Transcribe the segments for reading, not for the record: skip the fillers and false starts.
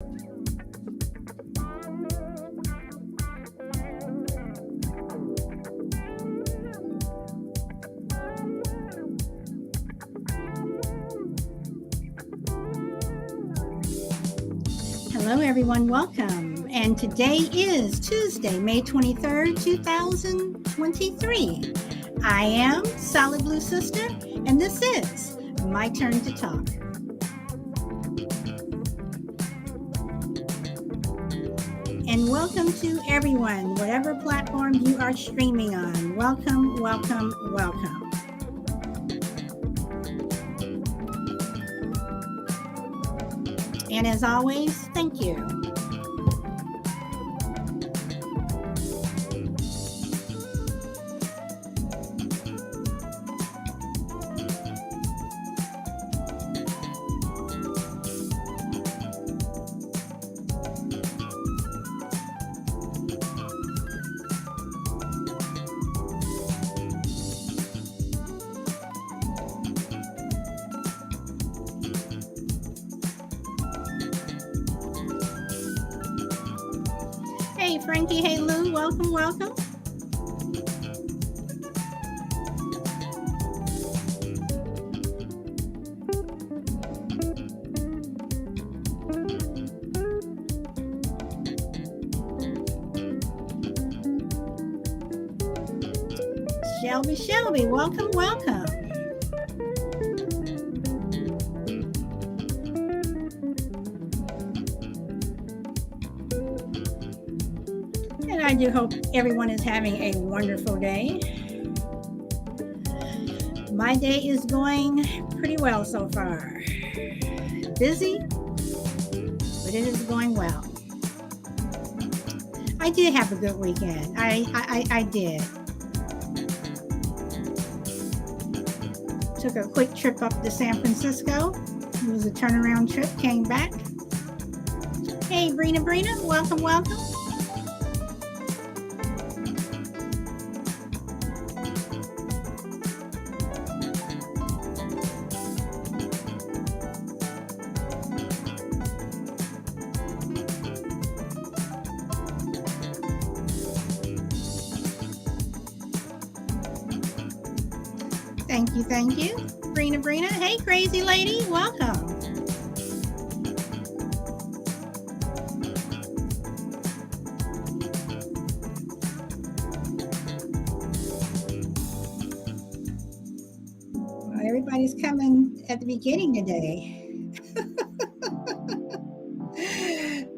Hello, everyone. Welcome. And today is Tuesday, May 23rd, 2023. I am Solid Blue Sister, and this is My Turn to Talk. And welcome to everyone, whatever platform you are streaming on. Welcome, welcome, welcome. And as always, thank you. Hey, Frankie. Hey, Lou. Welcome, welcome. Shelby, welcome, welcome. And I do hope everyone is having a wonderful day. My day is going pretty well so far. Busy, but it is going well. I did have a good weekend. I did. Took a quick trip up to San Francisco. It was a turnaround trip, came back. Hey, Brina, welcome, welcome. Thank you. Brina. Hey, crazy lady, welcome. Well, everybody's coming at the beginning today.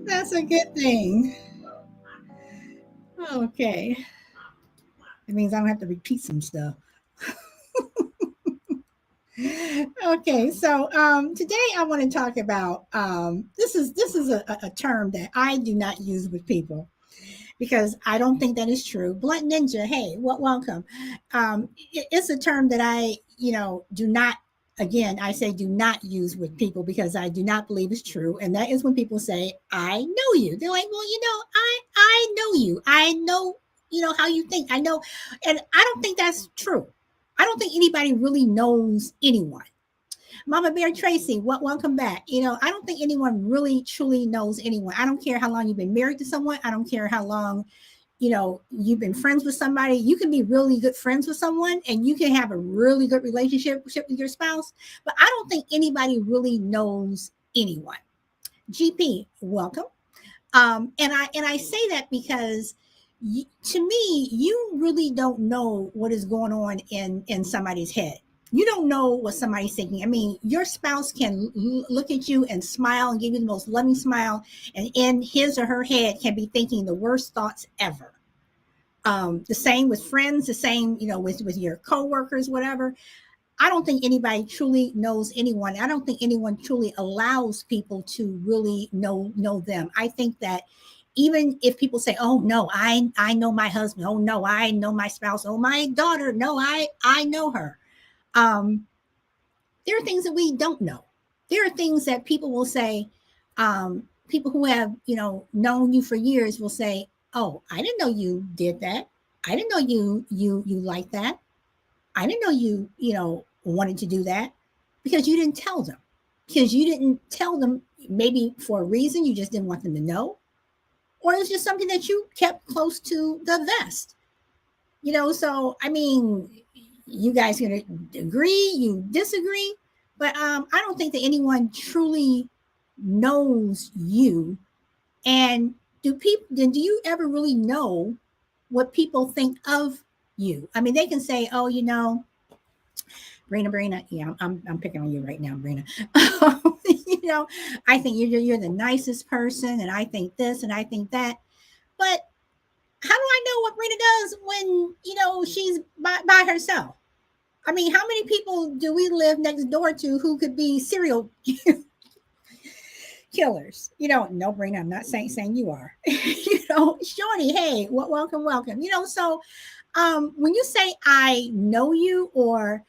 That's a good thing. Okay. It means I don't have to repeat some stuff. Okay, so today I want to talk about this is a term that I do not use with people because I don't think that is true. Blunt Ninja, hey, welcome. It's a term that I do not. Again, I say do not use with people because I do not believe it's true, and that is when people say I know you. They're like, well, I know you. I know how you think. I know, and I don't think that's true. I don't think anybody really knows anyone. Mama Bear Tracy, welcome back. I don't think anyone really truly knows anyone. I don't care how long you've been married to someone. I don't care how long, you've been friends with somebody. You can be really good friends with someone and you can have a really good relationship with your spouse. But I don't think anybody really knows anyone. GP, welcome. And I say that because to me, you really don't know what is going on in somebody's head. You don't know what somebody's thinking. I mean, your spouse can look at you and smile and give you the most loving smile, and in his or her head can be thinking the worst thoughts ever. The same with friends, the same, with your coworkers, whatever. I don't think anybody truly knows anyone. I don't think anyone truly allows people to really know them. I think that even if people say, oh no, I know my husband, oh no, I know my spouse, oh my daughter, no, I know her. There are things that we don't know. There are things that people will say, people who have, known you for years will say, oh, I didn't know you did that. I didn't know you like that. I didn't know you wanted to do that, because you didn't tell them. Because you didn't tell them, maybe for a reason you just didn't want them to know, or it's just something that you kept close to the vest. So I mean, you guys gonna agree, you disagree, but I don't think that anyone truly knows you. And do you ever really know what people think of you? I mean, they can say, oh, Brina, yeah, I'm picking on you right now, Brina. you know, I think you're the nicest person, and I think this and I think that. But how do I know what Brina does when she's by herself? I mean, how many people do we live next door to who could be serial killers? No, Brina, I'm not saying you are. Shorty, hey, welcome. When you say I know you, or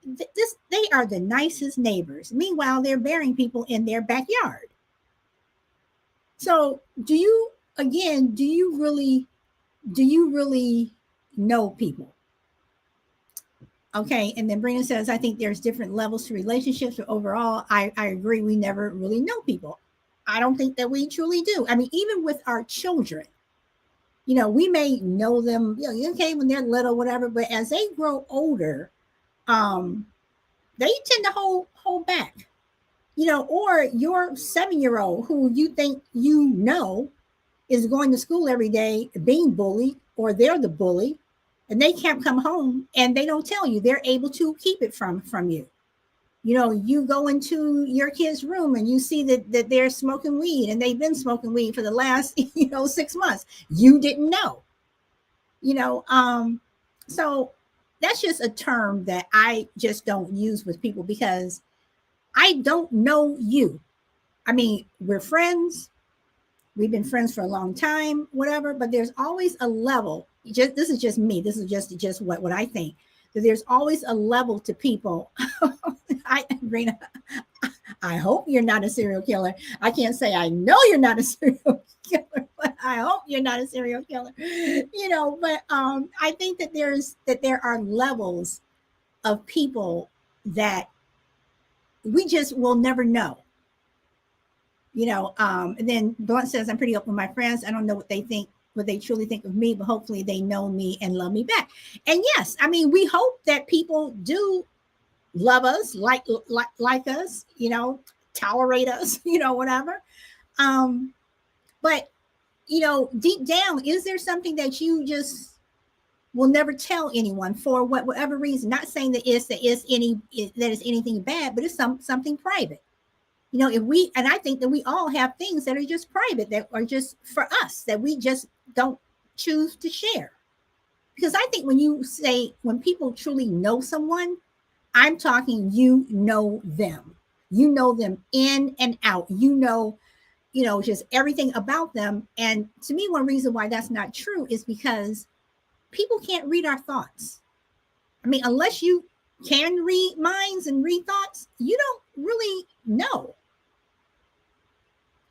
this, they are the nicest neighbors. Meanwhile, they're burying people in their backyard. So, do you really know people? Okay, and then Brina says, I think there's different levels to relationships, but overall, I agree. We never really know people. I don't think that we truly do. I mean, even with our children, we may know them, okay, when they're little, whatever, but as they grow older, they tend to hold back. Or your 7-year old who you think is going to school every day being bullied, or they're the bully, and they can't come home and they don't tell you. They're able to keep it from you. You go into your kid's room and you see that they're smoking weed, and they've been smoking weed for the last 6 months. You didn't know. So that's just a term that I just don't use with people, because I don't know you. I mean, we're friends. We've been friends for a long time, whatever, but there's always a level. This is just me. This is just what I think. That there's always a level to people. Rena, I hope you're not a serial killer. I can't say I know you're not a serial killer, but I hope you're not a serial killer. But I think that there are levels of people that we just will never know. And then Blunt says, I'm pretty open with my friends. I don't know what they truly think of me, but hopefully they know me and love me back. And yes, I mean, we hope that people do love us, like us, tolerate us, whatever. But deep down, is there something that you just will never tell anyone for whatever reason? Not saying that it's anything bad, but it's something private. And I think that we all have things that are just private, that are just for us, that we just don't choose to share. Because I think when people truly know someone, I'm talking, them. You know them in and out. Just everything about them. And to me, one reason why that's not true is because people can't read our thoughts. I mean, unless you can read minds and read thoughts, you don't really know.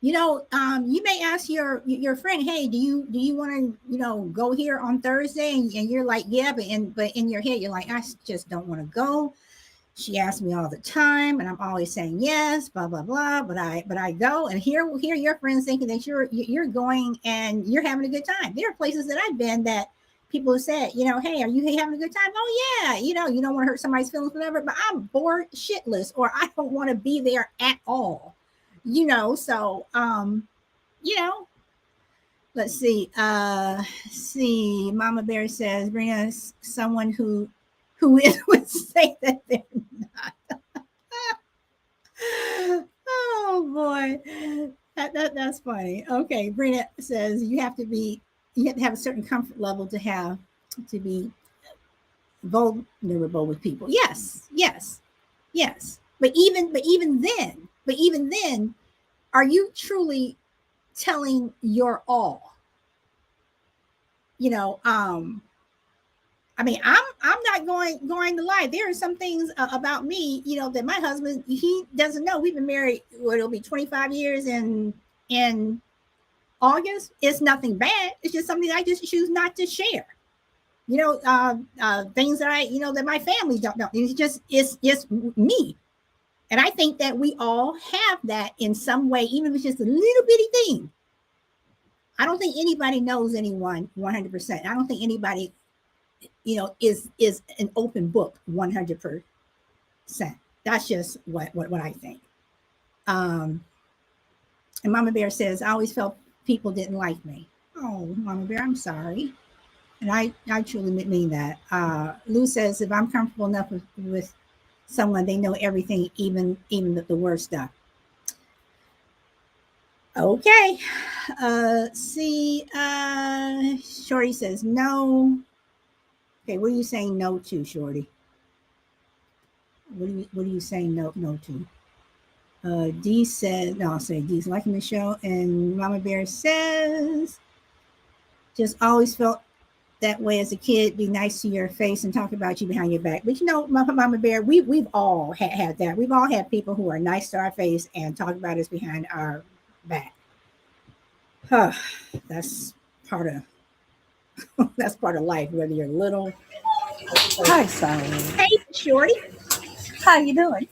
You may ask your friend, hey, do you want to go here on Thursday? And you're like, yeah, but in your head you're like, I just don't want to go. She asks me all the time, and I'm always saying yes, blah blah blah. But I go, and here your friends thinking that you're going and you're having a good time. There are places that I've been that people have said, hey, are you having a good time? Oh yeah, you don't want to hurt somebody's feelings, whatever. But I'm bored shitless, or I don't want to be there at all. So let's see. Mama Bear says, Brina, someone who would say that they're not. Oh boy, that's funny. Okay, Brina says you have to have a certain comfort level to be vulnerable with people. Yes. But even then, are you truly telling your all? I mean, I'm not going to lie. There are some things about me, that my husband, he doesn't know. We've been married, it'll be 25 years in August. It's nothing bad. It's just something I just choose not to share. Things that that my family don't know. It's me. And I think that we all have that in some way, even if it's just a little bitty thing. I don't think anybody knows anyone 100%. I don't think anybody, is an open book 100%. That's just what I think. Um, and Mama Bear says, I always felt people didn't like me. Oh, Mama Bear, I'm sorry. And I truly mean that. Lou says, if I'm comfortable enough with someone, they know everything, even the worst stuff. Okay. See, Shorty says no. Okay, what are you saying no to, Shorty? What are you saying no to? D says, no, I'll say D's liking the show. And Mama Bear says, just always felt that way as a kid, be nice to your face and talk about you behind your back. But Mama Bear, we've all had that. We've all had people who are nice to our face and talk about us behind our back. Huh, that's part of life, whether you're little. Hi, Sally. Hey, Shorty. How you doing?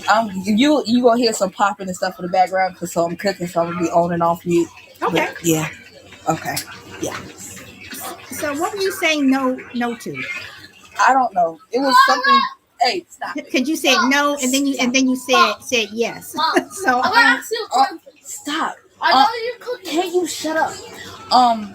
I'm good. You gonna hear some popping and stuff in the background because I'm cooking, so I'm gonna be on and off mute. Okay. But, yeah. Okay. Yeah. So what were you saying no to? I don't know. It was something. Hey, stop. Because you said no, and then you said yes. So stop. I know you're cooking. Can't you shut up? I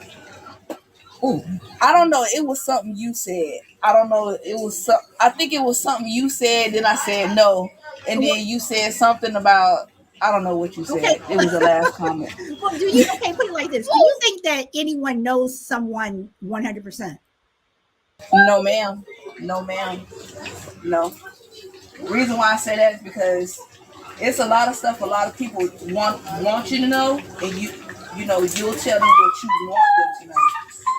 don't know. It was something you said. I don't know. It was I think it was something you said. Then I said no, and then you said something about. I don't know what you said. Okay. It was the last comment. Well, put it like this? Do you think that anyone knows someone 100%? No, ma'am. No, ma'am. No. The reason why I say that is because it's a lot of stuff a lot of people want you to know, and you'll tell them what you want them to know.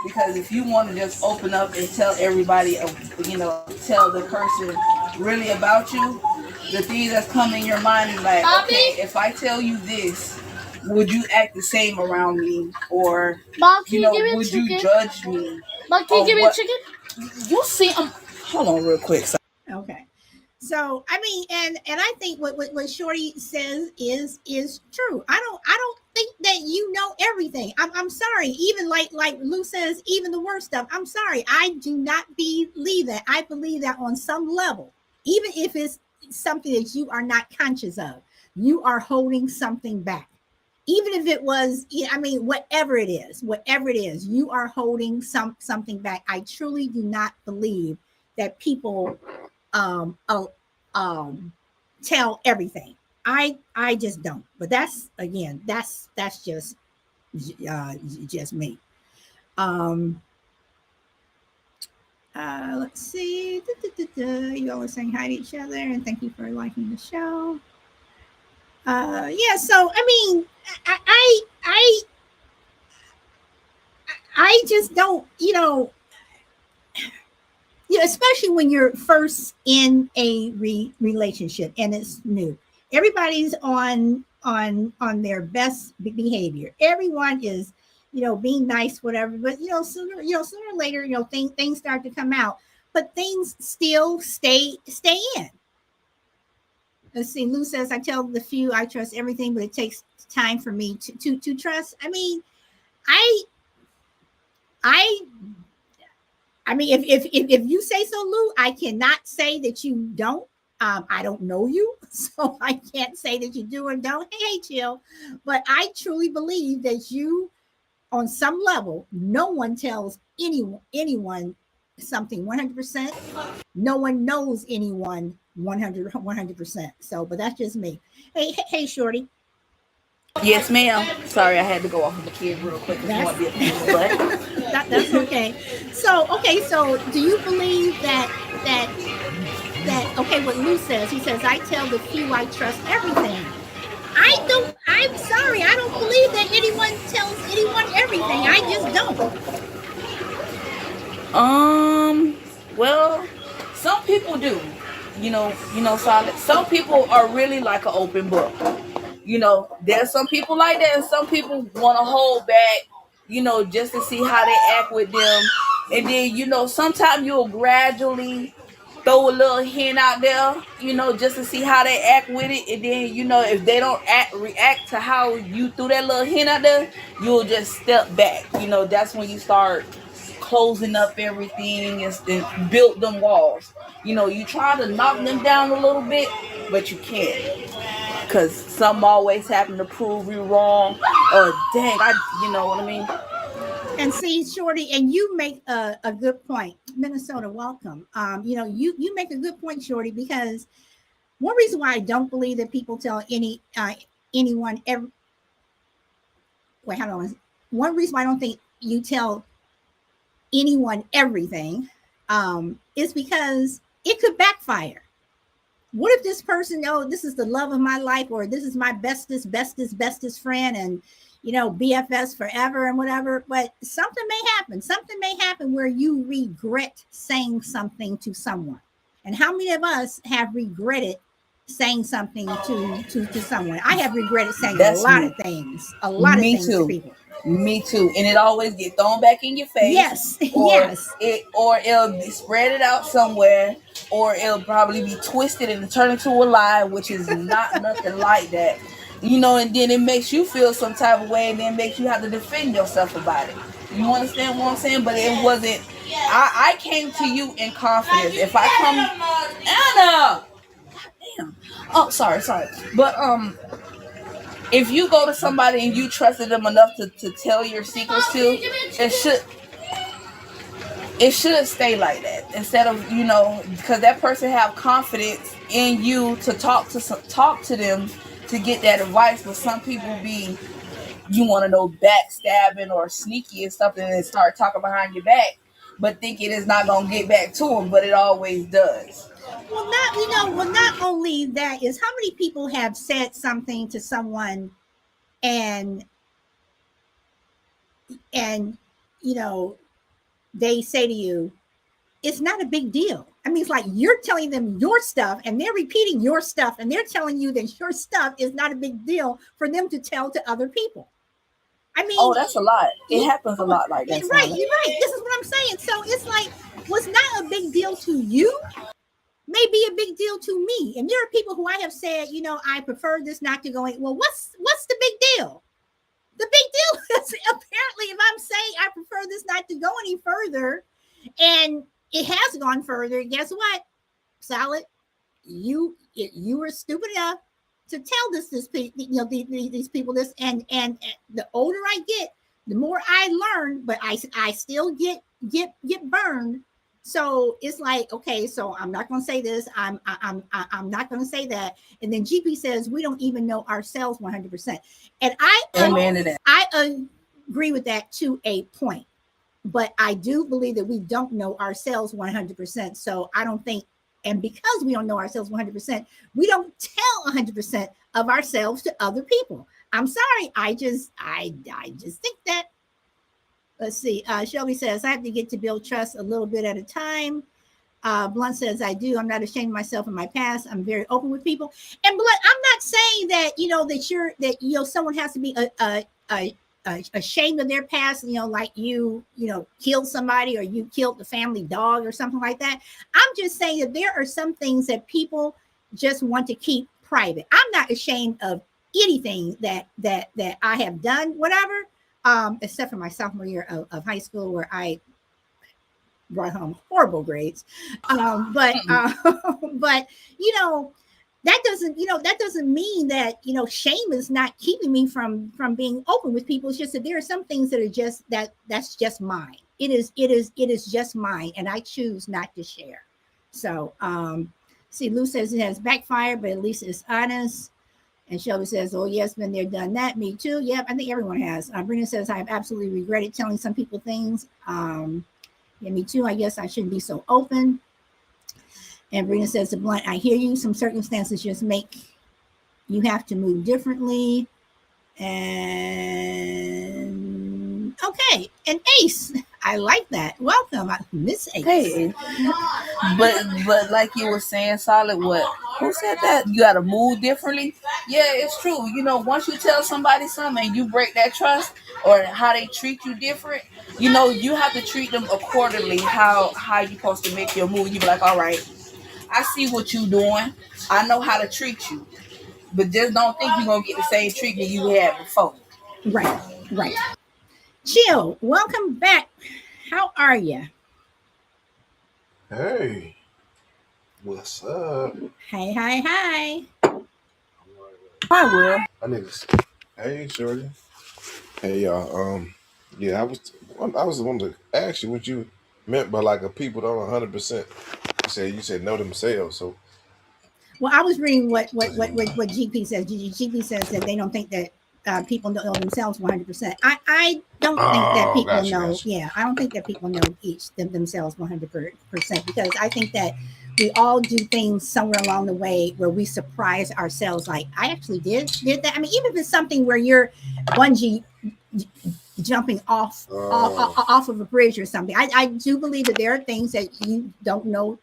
Because if you want to just open up and tell everybody, tell the person really about you, the thing that's coming in your mind is like, okay, if I tell you this, would you act the same around me? Or, would you judge me? Mom, can you give me a chicken? You see, hold on real quick. Okay. So I mean, and I think what Shorty says is true. I don't think that you know everything. I'm sorry. Even like Lou says, even the worst stuff. I'm sorry. I do not believe that. I believe that on some level, even if it's something that you are not conscious of, you are holding something back. Even if it was, whatever it is, you are holding something back. I truly do not believe that people tell everything. I just don't. But that's just me. Let's see. You all are saying hi to each other and thank you for liking the show. Yeah. So I mean, I just don't. Especially when you're first in a relationship and it's new. Everybody's on their best behavior. Everyone is, being nice, whatever. But sooner or later, things start to come out. But things still stay in. Let's see. Lou says, "I tell the few I trust everything, but it takes time for me to trust." I mean, if you say so, Lou, I cannot say that you don't. I don't know you, so I can't say that you do or don't. Hey, chill. But I truly believe that you, on some level, no one tells anyone something 100%. No one knows anyone 100%. So, but that's just me. Hey, Shorty. Yes, ma'am. Sorry, I had to go off of the kid real quick. That's okay. So do you believe that okay, what Lou says, he says, I tell the few I trust everything. I'm sorry, I don't believe that anyone tells anyone everything. I just don't. Well, some people do. Solid. Some people are really like an open book. There's some people like that, and some people want to hold back, just to see how they act with them. And then, sometimes you'll gradually throw a little hint out there, just to see how they act with it. And then, if they don't react to how you threw that little hint out there, you'll just step back. That's when you start closing up everything and build them walls. You try to knock them down a little bit, but you can't. Because some always happen to prove you wrong. Dang, you know what I mean? And see, Shorty, and you make a good point. Minnesota, welcome. You make a good point, Shorty, because one reason why I don't believe that people tell anyone ever. Wait, hold on. One reason why I don't think you tell anyone everything is because it could backfire. What if this person, this is the love of my life, or this is my bestest friend, and BFS forever and whatever, but something may happen where you regret saying something to someone. And how many of us have regretted saying something to someone? I have regretted saying a lot of things to people. Me too. And it always get thrown back in your face. Yes. Or it'll be spread it out somewhere, or it'll probably be twisted and turn into a lie, which is not nothing like that. And then it makes you feel some type of way, and then makes you have to defend yourself about it. You understand what I'm saying? But it wasn't. I came to you in confidence. If I come, Anna, damn. Oh, sorry. But if you go to somebody and you trusted them enough to tell your secrets to, it should stay like that. Instead of because that person have confidence in you to talk to them to get that advice. But some people you want to know, backstabbing or sneaky and stuff, and then start talking behind your back, but thinking it's not gonna get back to them, but it always does. Well, not only that, is how many people have said something to someone and they say to you, it's not a big deal. I mean, it's like you're telling them your stuff and they're repeating your stuff, and they're telling you that your stuff is not a big deal for them to tell to other people. I mean, that's a lot. It happens a lot like that. Right, you're right. This is what I'm saying. So it's like, what's not a big deal to you may be a big deal to me. And there are people who I have said, I prefer this not to go in. Well, what's the big deal? The big deal is apparently if I'm saying I prefer this not to go any further, and it has gone further, guess what? Solid, you were stupid enough to tell these people this, and the older I get, the more I learn, but I still get burned. So it's like, okay, so I'm not going to say this. I'm not going to say that. And then GP says we don't even know ourselves 100%. And I agree with that to a point, but I do believe that we don't know ourselves 100%. So I don't think, and because we don't know ourselves 100%, we don't tell 100% of ourselves to other people. I'm sorry. I just think that. Let's see. Shelby says, I have to get to build trust a little bit at a time. Blunt says, I do. I'm not ashamed of myself and my past. I'm very open with people. And Blunt, I'm not saying that, someone has to be ashamed of their past, like you killed somebody or you killed the family dog or something like that. I'm just saying that there are some things that people just want to keep private. I'm not ashamed of anything that I have done, whatever. Except for my sophomore year of high school, where I brought home horrible grades. But that doesn't mean that, shame is not keeping me from being open with people. It's just that there are some things that are that's just mine. It is just mine, and I choose not to share. So, see, Lou says it has backfired, but at least it's honest. And Shelby says, oh, yes, been there, done that. Me too. Yep, I think everyone has. Brina says, I have absolutely regretted telling some people things. Yeah, me too. I guess I shouldn't be so open. And Brina says to Blunt, I hear you. Some circumstances just make you have to move differently. And okay. And Ace, I like that. Welcome, Miss Ace. Hey, but like you were saying, Solid, who said that? You got to move differently? Yeah, it's true. Once you tell somebody something and you break that trust, or how they treat you different, you have to treat them accordingly. How you supposed to make your move? You be like, all right, I see what you doing. I know how to treat you, but just don't think you're gonna get the same treatment you had before. Right, right. Chill, welcome back. How are you? Hey, what's up? Hey, hi, hi. I will. I need to. Hey, Shorty. Hey, y'all. Yeah, I was wanting to ask you what you meant by like a people don't 100%. You said know themselves. So Well, I was reading what GP says. GP says that they don't think that people know themselves 100%. I don't think that oh, people got you, know. got you. Yeah, I don't think that people know themselves 100% because I think that we all do things somewhere along the way where we surprise ourselves. Like I actually did that. I mean, even if it's something where you're bungee jumping off of a bridge or something, I do believe that there are things that you don't know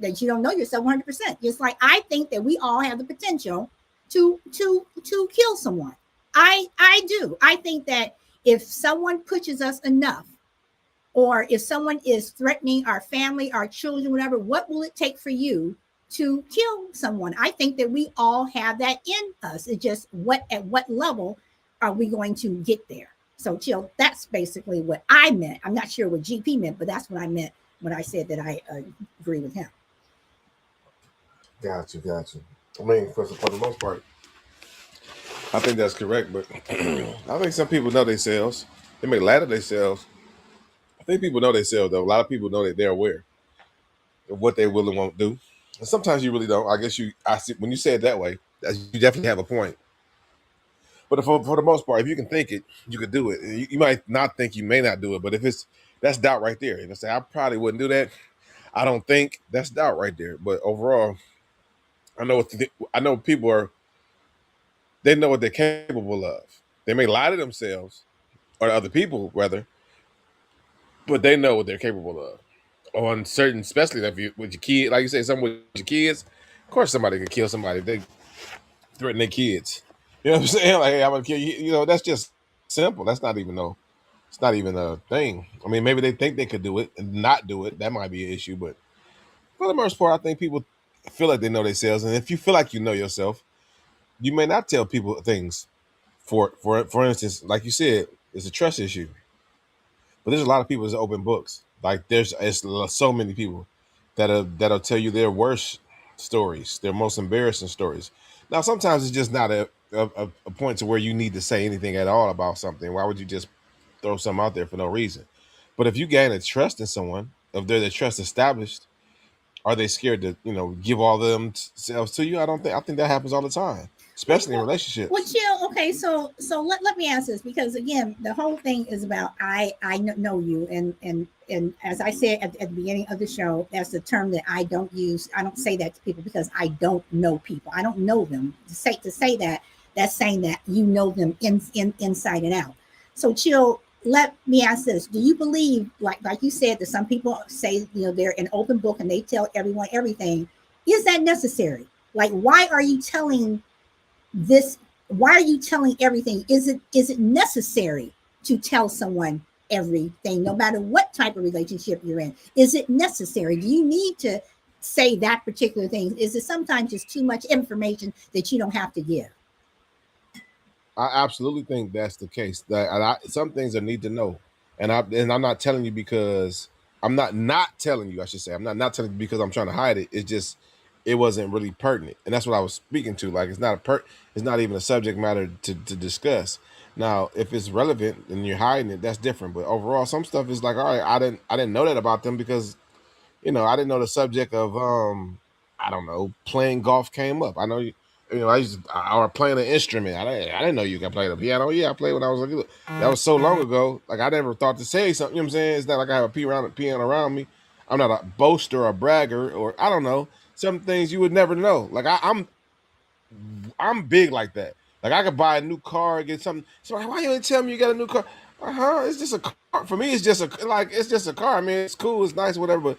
yourself 100%. Just like I think that we all have the potential to kill someone. I do. I think that if someone pushes us enough, or if someone is threatening our family, our children, whatever, what will it take for you to kill someone? I think that we all have that in us. It's just at what level are we going to get there? So, chill. That's basically what I meant. I'm not sure what GP meant, but that's what I meant when I said that I agree with him. Got you. I mean, for the most part, I think that's correct. But I think some people know themselves. They may lie to themselves. I think people know themselves though. A lot of people know that they're aware of what they will and won't do. And sometimes you really don't. I guess I see when you say it that way, you definitely have a point. But for the most part, if you can think it, you could do it. You might not think, you may not do it, but if that's doubt right there. If I say I probably wouldn't do that, I don't think that's doubt right there. But overall, I know people they know what they're capable of. They may lie to themselves or to other people rather, but they know what they're capable of. On certain, especially if you with your kid, like you say, something with your kids. Of course, somebody could kill somebody. If they threaten their kids. You know what I'm saying? Like, hey, I'm gonna kill you. You know, that's just simple. That's not even no. It's not even a thing. I mean, maybe they think they could do it and not do it. That might be an issue, but for the most part, I think people feel like they know themselves. And if you feel like you know yourself, you may not tell people things. For instance, like you said, it's a trust issue. But there's a lot of people that's open books. Like it's so many people that'll tell you their worst stories, their most embarrassing stories. Now, sometimes it's just not a point to where you need to say anything at all about something. Why would you just throw something out there for no reason? But if you gain a trust in someone, if they're the trust established, are they scared to give all themselves to you? I don't think. I think that happens all the time, Well, especially in well, well, relationships. chill. Okay, so let me ask this because again, the whole thing is about know you, and as I said at the beginning of the show, that's the term that I don't use. I don't say that to people because I don't know people. I don't know them. To say that, that's saying that you know them inside and out. So chill. Let me ask this: do you believe, like you said, that some people say they're an open book and they tell everyone everything? Is that necessary? Like, why are you telling this? Why are you telling everything? Is it necessary to tell someone everything, no matter what type of relationship you're in? Is it necessary? Do you need to say that particular thing? Is it sometimes just too much information that you don't have to give? I absolutely think that's the case. That some things I need to know, and I'm not telling you because I'm not telling you. I should say I'm not telling you because I'm trying to hide it. It's just it wasn't really pertinent, and that's what I was speaking to. Like it's not even a subject matter to discuss. Now, if it's relevant and you're hiding it, that's different. But overall, some stuff is like, all right, I didn't know that about them because I didn't know the subject of I don't know, playing golf came up. I know I used to, or playing an instrument. I didn't know you could play the piano. Yeah, I played when I was like that was so long ago. Like I never thought to say something. You know what I'm saying? It's not like I have a piano around me. I'm not a boaster or a bragger or I don't know. Some things you would never know. Like I'm big like that. Like I could buy a new car, get something. So like, why you ain't tell me you got a new car? It's just a car. For me, it's just a car. I mean, it's cool, it's nice, whatever. But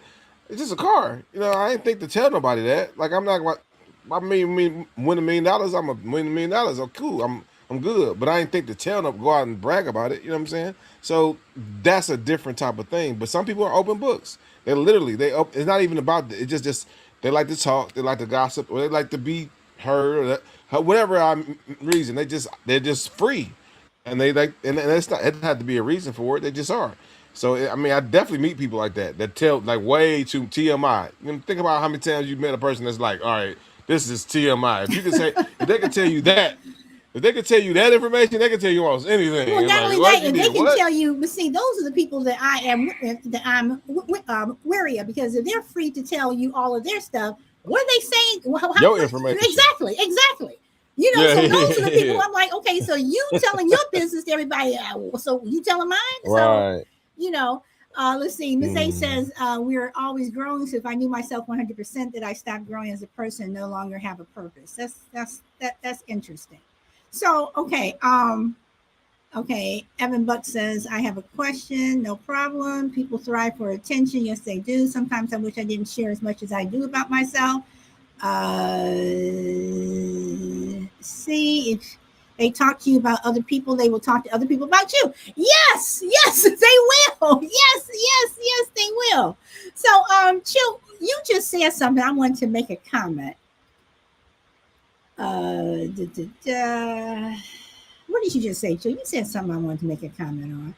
it's just a car. I ain't think to tell nobody that. Like I'm not what win $1 million. I'm a win $1 million. Oh, cool. I'm good. But I ain't think to tell them go out and brag about it. You know what I'm saying? So that's a different type of thing. But some people are open books. They literally it's not even about it. It's just They like to talk. They like to gossip, or they like to be heard, or whatever reason. They're just free, and they like, and it's not. It doesn't have to be a reason for it. They just are. So I mean, I definitely meet people like that that tell like way too TMI. You know, think about how many times you've met a person that's like, all right, this is TMI. If you can say, if they can tell you that, if they can tell you that information, they can tell you almost anything. Well, And not like, only what that, you and they did, can what? tell you. But see, those are the people that I'm wary of, because if they're free to tell you all of their stuff, what are they saying? Your information. Exactly. You know, Yeah, so those are the people yeah. I'm like, okay, so you telling your business to everybody, so you telling mine. So Right. you know, let's see. Miss A Mm. says we're always growing. So if I knew myself 100%, that I stopped growing as a person and no longer have a purpose. That's interesting. So okay, okay, Evan Buck says, I have a question. No problem. People thrive for attention. Yes, they do. Sometimes I wish I didn't share as much as I do about myself. Uh, see, if they talk to you about other people, they will talk to other people about you. Yes, they will. Yes, they will. So, Chill, you just said something. I want to make a comment. Da, da, da. What did you just say, Chill? You said something I wanted to make a comment on.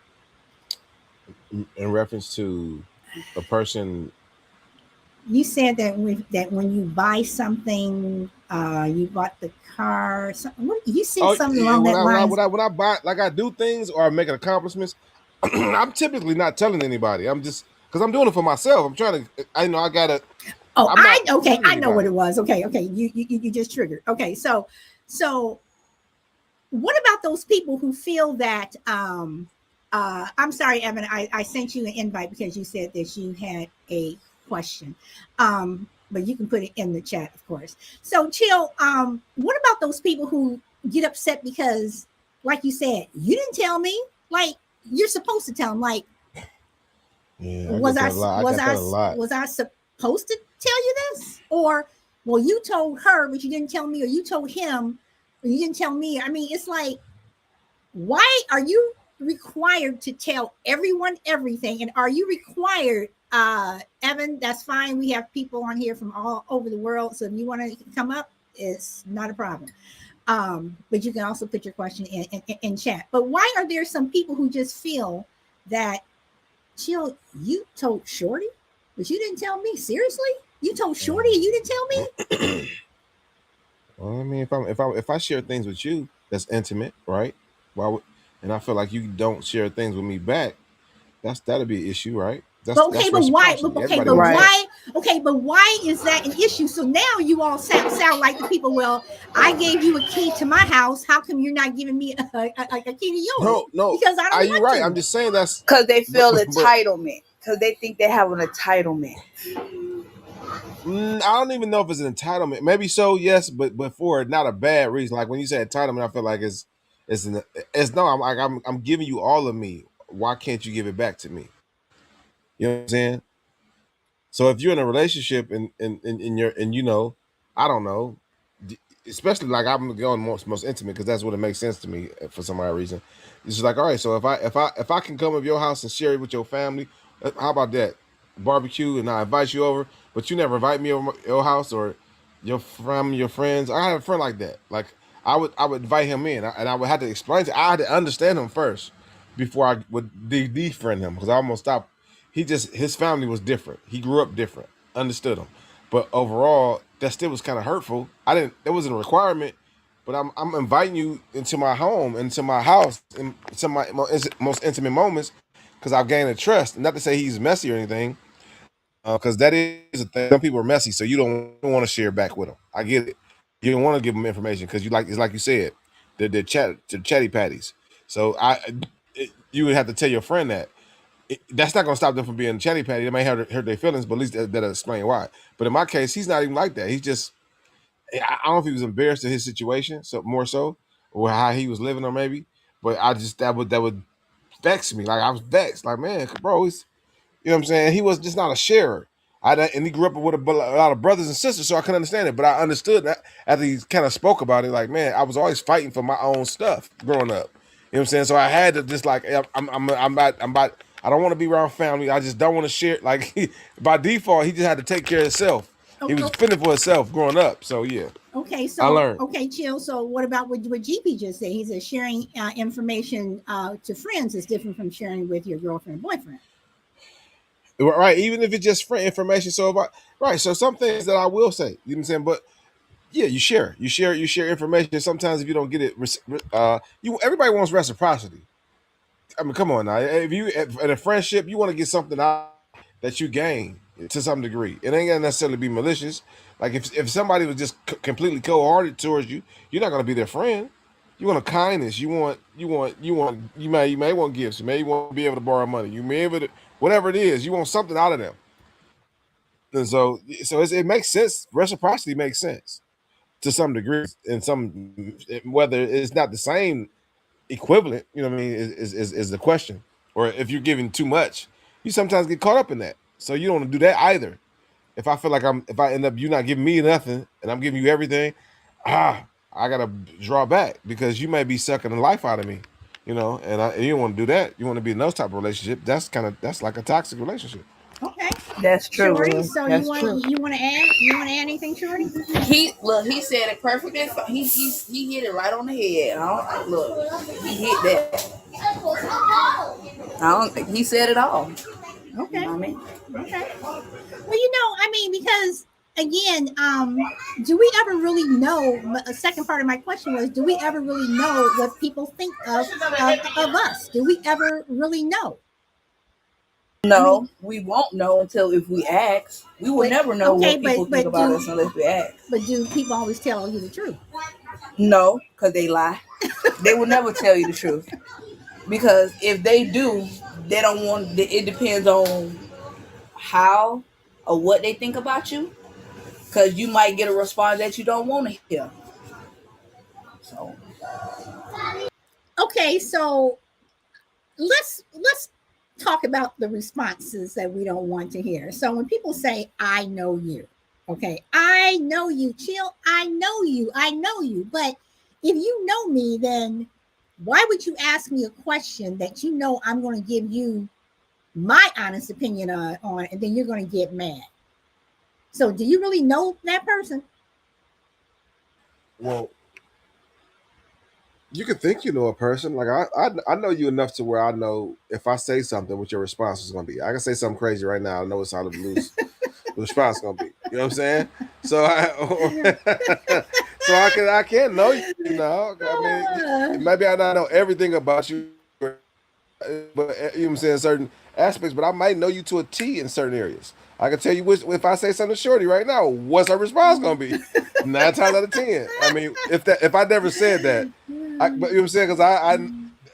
In reference to a person. You said that when you buy something, you bought the car. What, you said Oh, something yeah, along when that I when I lines. when I when I buy, like, I do things or I make accomplishments, I'm typically not telling anybody. I'm just because I'm doing it for myself. I'm trying to. I know I gotta. Oh, I'm I not okay. telling I know what anybody. it was. Okay. You just triggered. Okay, so what about those people who feel that? I'm sorry, Evan. I sent you an invite because you said that you had a question. But you can put it in the chat, of course. So, Chill. What about those people who get upset because, like you said, you didn't tell me? Like you're supposed to tell them. Like, Yeah, I was get I that a lot. I was got I that a lot. was I supposed to tell you this? Or well, you told her, but you didn't tell me, or you told him, or you didn't tell me. I mean, it's like, why are you required to tell everyone everything? And are you required, Evan? That's fine. We have people on here from all over the world, so if you want to come up, it's not a problem. But you can also put your question in chat. But why are there some people who just feel that, Chill, you told Shorty, but you didn't tell me? Seriously? You told Shorty and you didn't tell me? Well, I mean, if I share things with you that's intimate, right? Why would, and I feel like you don't share things with me back, that'll be an issue, right? But okay, That's but why? reciprocity. Okay, Everybody but wants Right. that. why? Okay, but why is that an issue? So now you all sound like the people. Well, I gave you a key to my house. How come you're not giving me a key to yours? No, no. Because I Are don't you want right? I'm to. just saying that's, Because they but feel but entitlement. Because they think they have an entitlement. I don't even know if it's an entitlement. Maybe so, yes, but for not a bad reason. Like when you say entitlement, I feel like it's an it's no. I'm like I'm giving you all of me. Why can't you give it back to me? You know what I'm saying? So if you're in a relationship and you're and you know, I don't know, especially like I'm going most intimate because that's what it makes sense to me for some odd reason. It's just like, all right, so if I can come to your house and share it with your family, how about that barbecue and I invite you over, but you never invite me over your house or your family, your friends. I had a friend like that. Like I would invite him in and I would have to explain to. I had to understand him first before I would defriend him because I almost stopped. His family was different. He grew up different. Understood him. But overall, that still was kind of hurtful. I didn't. It wasn't a requirement, but I'm inviting you into my home, into my house, into my most intimate moments, because I've gained a trust. Not to say he's messy or anything, because that is a thing. Some people are messy, so you don't want to share back with them. I get it. You don't want to give them information because you like it's like you said, the chatty patties. So you would have to tell your friend that that's not going to stop them from being chatty patty. They may hurt their feelings, but at least that'll explain why. But in my case, he's not even like that. He's just I don't know if he was embarrassed of his situation, so more so, or how he was living, or maybe. But I just that would vex me. Like I was vexed. Like man, bro, you know what I'm saying? He was just not a sharer. And he grew up with a lot of brothers and sisters, so I couldn't understand it. But I understood that after he kind of spoke about it. Like, man, I was always fighting for my own stuff growing up. You know what I'm saying? So I had to just like, I'm about. I don't want to be around family. I just don't want to share. Like by default, he just had to take care of himself. he was Oh, fending for himself growing up. So yeah, okay, I so learned. okay, chill. So what about what GP just said? He said sharing information to friends is different from sharing with your girlfriend or boyfriend. Right, even if it's just friend information. So about right, so some things that I will say, you know what I'm saying, but yeah, you share information. Sometimes if you don't get it, you everybody wants reciprocity. I mean, come on now. If you in a friendship, you want to get something out that you gain to some degree. It ain't gonna necessarily be malicious. Like if somebody was just completely cold-hearted towards you, you're not gonna be their friend. You want a kindness. You may want gifts. You may want to be able to borrow money. You may able to whatever it is. You want something out of them. And so it makes sense. Reciprocity makes sense to some degree. And some whether it's not the same equivalent, you know what I mean, is the question. Or if you're giving too much, you sometimes get caught up in that. So you don't want to do that either. If I feel like if I end up you not giving me nothing and I'm giving you everything, I gotta draw back because you may be sucking the life out of me, and you don't want to do that. You want to be in those type of relationship. That's like a toxic relationship. Okay, That's true, Shorty. Will. So That's true. you want to add anything, Shorty? He said it perfectly. He hit it right on the head. Look, he hit that. He said it all. You Okay, know what I mean? okay. Well, I mean, because again, do we ever really know? A second part of my question was, do we ever really know what people think of us? Do we ever really know? I mean, No, we won't know until if we ask. We will but never know okay, what people think about us unless we ask. but do people always tell you the truth? No, because they lie. They will never tell you the truth. Because if they do, they don't want. It depends on how or what they think about you. Because you might get a response that you don't want to hear. So Okay, so let's talk about the responses that we don't want to hear. So when people say, "I know you," okay, I know you, chill. I know you. But if you know me, then why would you ask me a question that you know I'm going to give you my honest opinion on, and then you're going to get mad? So do you really know that person? Well, you can think you know a person. Like I know you enough to where I know if I say something, what your response is going to be. I can say something crazy right now. I know it's out of the loose. The response is going to be. You know what I'm saying? So I can know you. You know, I mean, maybe I not know everything about you, but you know what I'm saying, certain aspects. But I might know you to a T in certain areas. I can tell you if I say something to Shorty right now, what's her response going to be? 9 times out of 10. I mean, if I never said that. But you know what I'm saying? Because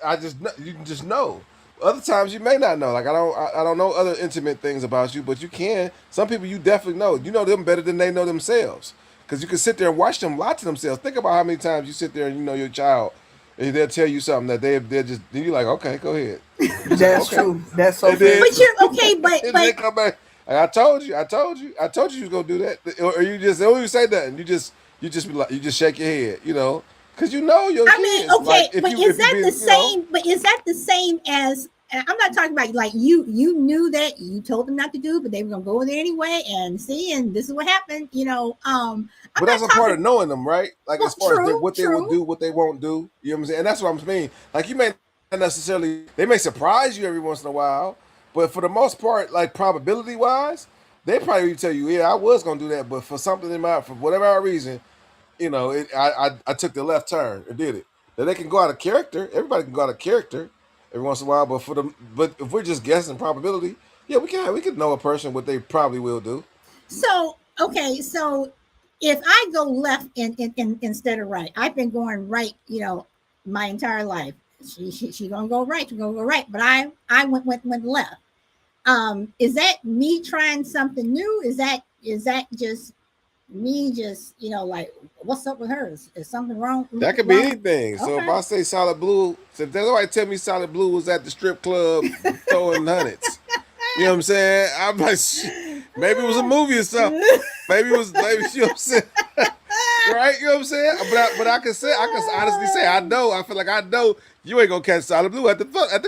I just you can just know. Other times you may not know. Like I don't know other intimate things about you, but you can. Some people you definitely know. You know them better than they know themselves. Because you can sit there and watch them lie to themselves. Think about how many times you sit there and you know your child, and they'll tell you something that they're just. Then you're like, okay, go ahead. that's Okay. true. That's so And then, But you're okay, but and then come back. Like, I told you you was gonna do that, or you just don't even say nothing. You just be like, you just shake your head, because you know your I mean, kids. okay, Like if but you is if you that be, the same? But is that the same as? And I'm not talking about like you knew that you told them not to do, but they were gonna go there anyway and see, and this is what happened. I'm but not that's a part talking. of knowing them, right? Like Well, as far as true, what they will true. do, what they won't do. You know what I'm saying? And that's what I'm saying. Like you may not necessarily, they may surprise you every once in a while, but for the most part, like probability wise, they probably tell you, yeah, I was gonna do that, but for something for whatever reason, I took the left turn and did it. Now they can go out of character. Everybody can go out of character every once in a while, but if we're just guessing probability, yeah, we can know a person what they probably will do. So okay, so if I go left instead of right, I've been going right, my entire life. She gonna go right, she gonna go right, but I went left. Is that me trying something new? Is that just me just like what's up with her? Is something wrong That could be wrong? anything. So if Okay. I say Solid Blue, so if somebody tell me Solid Blue was at the strip club throwing hundreds, you know what I'm saying? I'm like, maybe it was a movie or something. Maybe it was, maybe you know what I'm saying. Right? You know what I'm saying? But I can say, I can honestly say, I know. I feel like I know you ain't gonna catch solid blue at the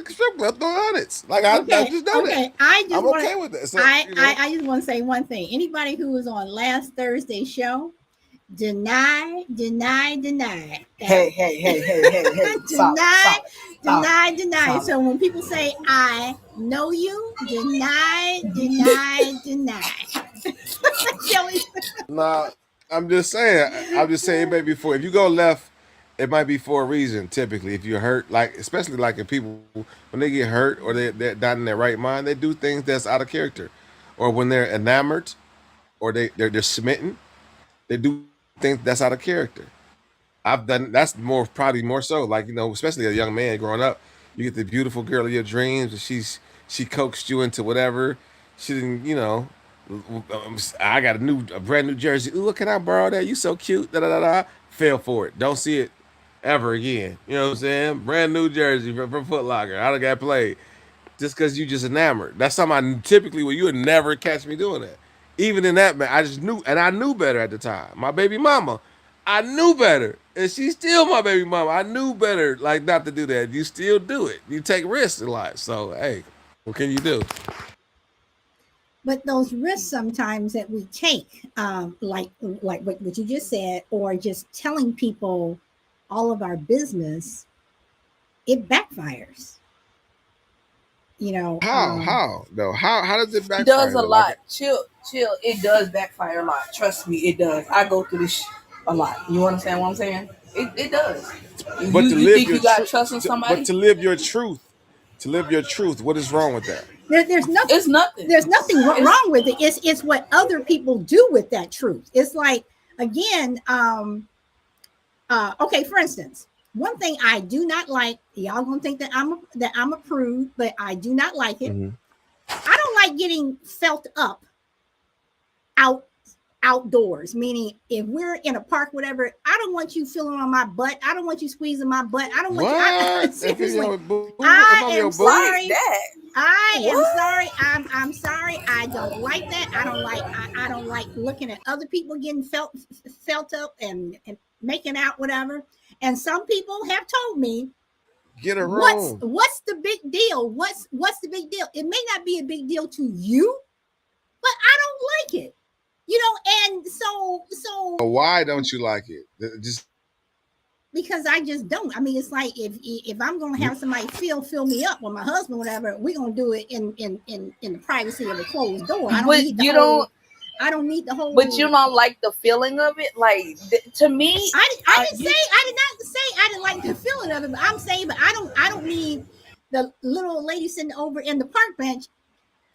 strip club throwing hundreds. Like I Okay, just know that. okay. I just I'm want okay to. with that. So you know, I just want to say one thing. Anybody who was on last Thursday's show, deny that. Hey. deny, Stop it. deny. Stop it. So when people say I know you, deny. Kelly. nah, I'm just saying. I'm just saying it may be for if you go left, it might be for a reason. Typically, if you're hurt, like especially like if people when they get hurt or they're not in their right mind, they do things that's out of character, or when they're enamored or they're smitten, they do things that's out of character. I've done that's more probably more so like especially a young man growing up, you get the beautiful girl of your dreams and she coaxed you into whatever. She didn't I got a brand new jersey. Ooh, can I borrow that? You so cute. Da da da da. Fell for it. Don't see it ever again. You know what I'm saying? Brand new jersey from Foot Locker. I done got played just because you just enamored. That's something I typically you would never catch me doing that. Even in that man, I just knew, and I knew better at the time. My baby mama, I knew better, and she's still my baby mama. I knew better, like not to do that. You still do it. You take risks in life. So hey, what can you do? But those risks sometimes that we take, like what you just said, or just telling people all of our business, it backfires. You know, How no? How does it It does backfire a though? Like lot. Chill. It does backfire a lot. Trust me, it does. I go through this a lot. You understand what I'm saying? It does. If but you think you got trust in but somebody, to live your truth, what is wrong with that? there's nothing. it's nothing. There's nothing It's wrong with it. It's what other people do with that truth. It's like again, okay. For instance, one thing I do not like. Y'all gonna think that I'm a prude, but I do not like it. Mm-hmm. I don't like getting felt up out outdoors, meaning if we're in a park, whatever, I don't want you feeling on my butt. I don't want you squeezing my butt. I don't want you. What if it's Seriously, your boo? If I I'm am your boo? like sorry. that. I am What? sorry. I'm sorry. I don't like that. I don't like looking at other people getting felt up and making out, whatever. And some people have told me, Get a room. what's the big deal? What's the big deal? It may not be a big deal to you, but I don't like it. And Why don't you like it? Just because I just don't. I mean, it's like if I'm gonna have somebody fill me up with my husband, whatever, we're gonna do it in the privacy of a closed door. I don't But need the you whole. don't. I don't need the But you whole. don't like the feeling of it. Like to me, I didn't say you I did not say I didn't like the feeling of it. But I'm saying, but I don't need the little old lady sitting over in the park bench.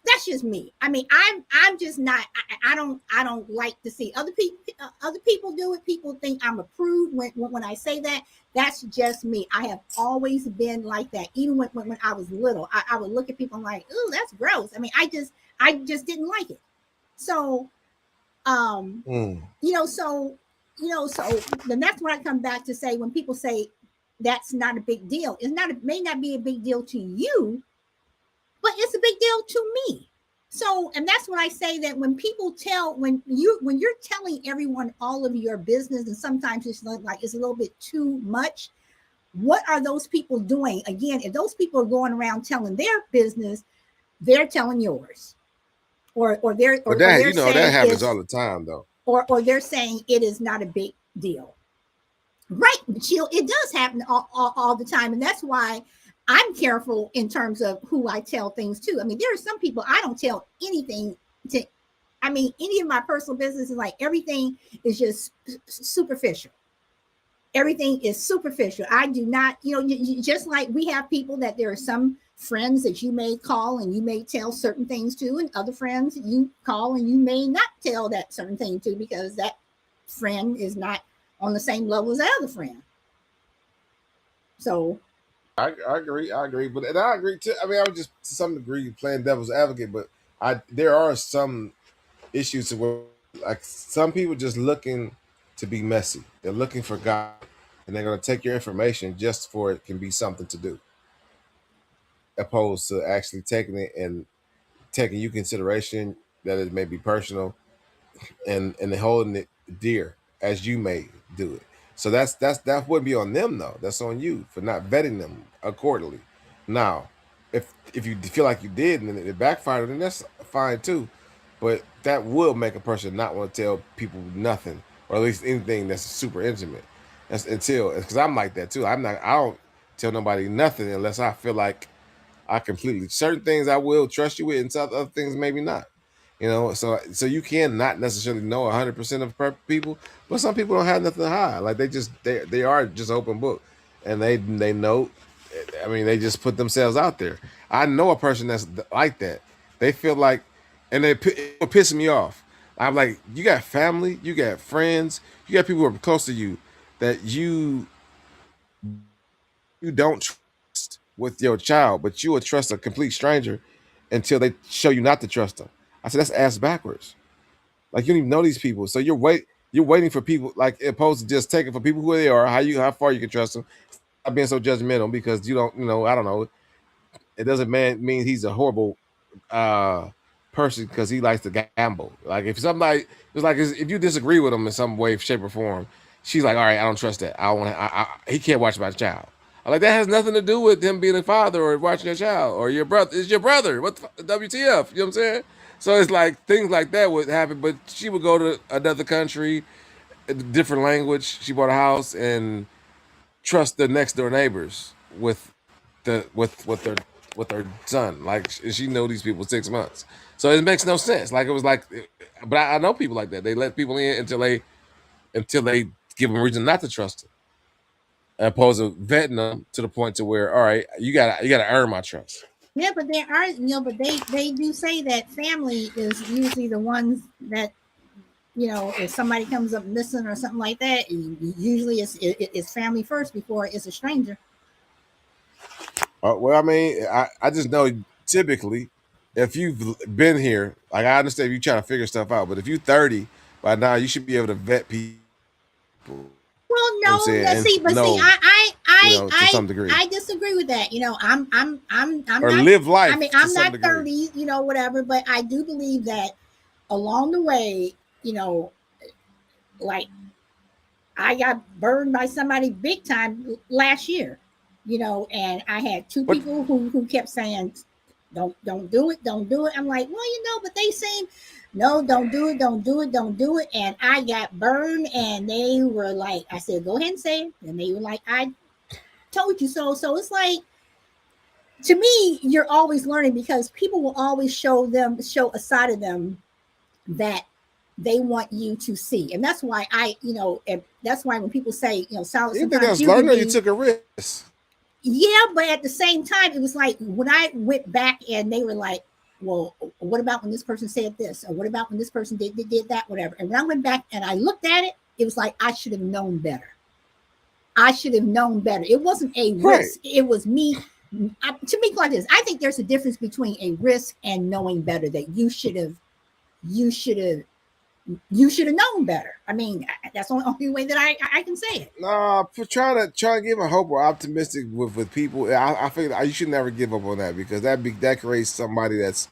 That's just me. I mean, I'm just not. I don't like to see other people do it. People think I'm a prude when I say that. That's just me. I have always been like that. Even when I was little, I would look at people and like, ooh, that's gross. I mean, I just didn't like it. So um, mm. so then that's when I come back to say when people say that's not a big deal. It's not. It may not be a big deal to you, but it's a big deal to me. So, and that's when I say that when people when you're telling everyone all of your business, and sometimes it's like it's a little bit too much. What are those people doing? Again, if those people are going around telling their business, they're telling yours, But or that they're that saying happens it's all the time though. or they're saying it is not a big deal. Right, Chill. It does happen all the time, and that's why I'm careful in terms of who I tell things to. I mean, there are some people I don't tell anything to. I mean, any of my personal business is like everything is just superficial. Everything is superficial. I do not, just like we have people that there are some friends that you may call and you may tell certain things to, and other friends you call and you may not tell that certain thing to because that friend is not on the same level as that other friend. So, I agree. I agree. But and I agree too. I mean, I was just to some degree playing devil's advocate, but I there are some issues to where like some people just looking to be messy. They're looking for God, and they're gonna take your information just for it can be something to do, opposed to actually taking it and taking you consideration that it may be personal and holding it dear as you may do it. So that wouldn't be on them though. That's on you for not vetting them accordingly. Now, if you feel like you did and it backfired, then that's fine too. But that will make a person not want to tell people nothing, or at least anything that's super intimate. That's until because I'm like that too. I don't tell nobody nothing unless I feel like I completely certain things I will trust you with, and some other things maybe not. So you can not necessarily know 100% of people, but some people don't have nothing to hide. Like they are just open book, and they know. I mean, they just put themselves out there. I know a person that's like that. They feel like, and it piss me off. I'm like, you got family, you got friends, you got people who are close to you that you don't trust with your child, but you will trust a complete stranger until they show you not to trust them. I said that's ass backwards. Like you don't even know these people, so you're waiting for people like opposed to just taking for people who they are, how far you can trust them, not being so judgmental because you don't I don't know. It doesn't mean he's a horrible uh person because he likes to gamble. Like if somebody it's like if you disagree with him in some way, shape, or form, she's like, all right, I don't trust that. I want he can't watch my child. I'm like that has nothing to do with him being a father or watching your child or your brother. It's your brother. What the WTF? You know what I'm saying? So it's like things like that would happen, but she would go to another country, a different language. She bought a house and trust the next door neighbors with their son. Like she knew these people 6 months, so it makes no sense. Like it was like, but I know people like that. They let people in until they give them a reason not to trust them, as opposed to vetting them to the point to where all right, you gotta earn my trust. Yeah, but there are, but they do say that family is usually the ones that, if somebody comes up missing or something like that, usually it's family first before it's a stranger. Well, I mean, I just know typically if you've been here, like I understand if you trying to figure stuff out, but if you're 30 by now, you should be able to vet people. Well, You know what I'm no, saying? let's And see, but see, know, to some degree. I disagree with that. I'm Or not. live I life mean, to I'm some not degree. 30, whatever, but I do believe that along the way, like I got burned by somebody big time last year, and I had two But people who kept saying, don't do it, don't do it. I'm like, well, but they saying, no, don't do it, don't do it, don't do it. And I got burned, and they were like, I said, go ahead and say it. And they were like, I told you so. So it's like, to me, you're always learning because people will always show a side of them that they want you to see. And that's why and that's why when people say, you think sometimes that's you can learning or you be, took a risk? yeah, but at the same time, it was like when I went back and they were like, well, what about when this person said this? Or what about when this person did that, whatever. And when I went back and I looked at it, it was like, I should have known better. I should have known better. It wasn't a Right. risk. It was me. To me, like this, I think there's a difference between a risk and knowing better that you should have you should have known better. I mean, that's the only way that I can say it. Nah, for trying to give a hope or optimistic with people. I feel you should never give up on that because that creates somebody that's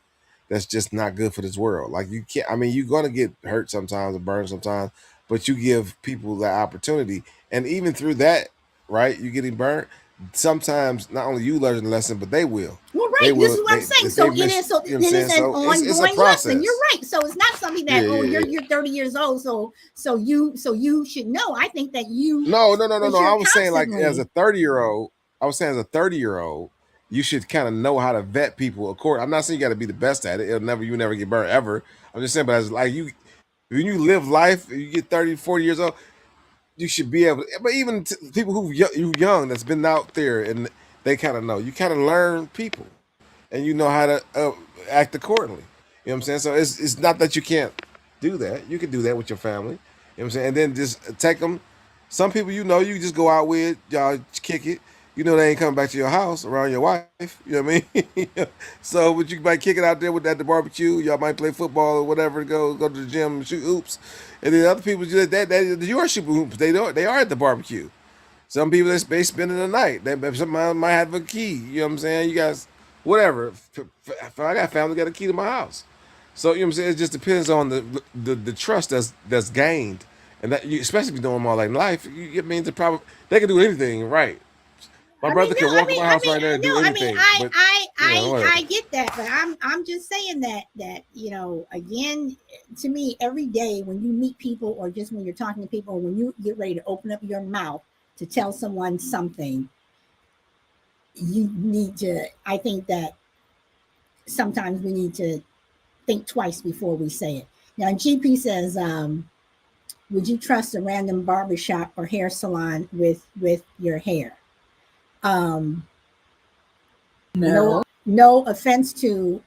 just not good for this world. Like you can't. I mean, you're gonna get hurt sometimes or burned sometimes, but you give people that opportunity, and even through that, right? You getting burnt. Sometimes not only you learn the lesson, but they will. Well, They right. This is will. what I'm They saying. if they So it miss. is. So You know it what I'm saying? is an So it's a ongoing lesson. You're process. right. So it's not something Yeah, that, oh, yeah, yeah. you're 30 years old. So you should know. I think that No. you're I was saying like as a constantly. 30-year old, I was saying as a 30-year old, you should kind of know how to vet people according. I'm not saying you got to be the best at it. You never get burned ever. I'm just saying, but as like you when you live life, you get 30, 40 years old, you should be able to, but even people who young that's been out there and they kind of know. You kind of learn people and you know how to act accordingly. You know what I'm saying? So it's not that you can't do that. You can do that with your family. You know what I'm saying? And then just take them. Some people you just go out with, y'all kick it. You know they ain't coming back to your house around your wife. You know what I mean? So, but you might kick it out there with at the barbecue. Y'all might play football or whatever. Go to the gym and shoot hoops. And then other people just that you are shooting hoops. They are at the barbecue. Some people they spending the night. Somebody might have a key. You know what I'm saying? You guys, whatever. I got family got a key to my house. So you know what I'm saying. It just depends on the trust that's gained and that you, especially if you're doing them all like life, it means they can do anything, right? My I mean, brother no, can walk in my house right now and no, do I mean, anything, but whatever. I get that, but I'm just saying that again, to me, every day when you meet people, or just when you're talking to people, or when you get ready to open up your mouth to tell someone something, you need to. I think that sometimes we need to think twice before we say it. Now, GP says, "Would you trust a random barbershop or hair salon with your hair?" Um, no, No. no offense to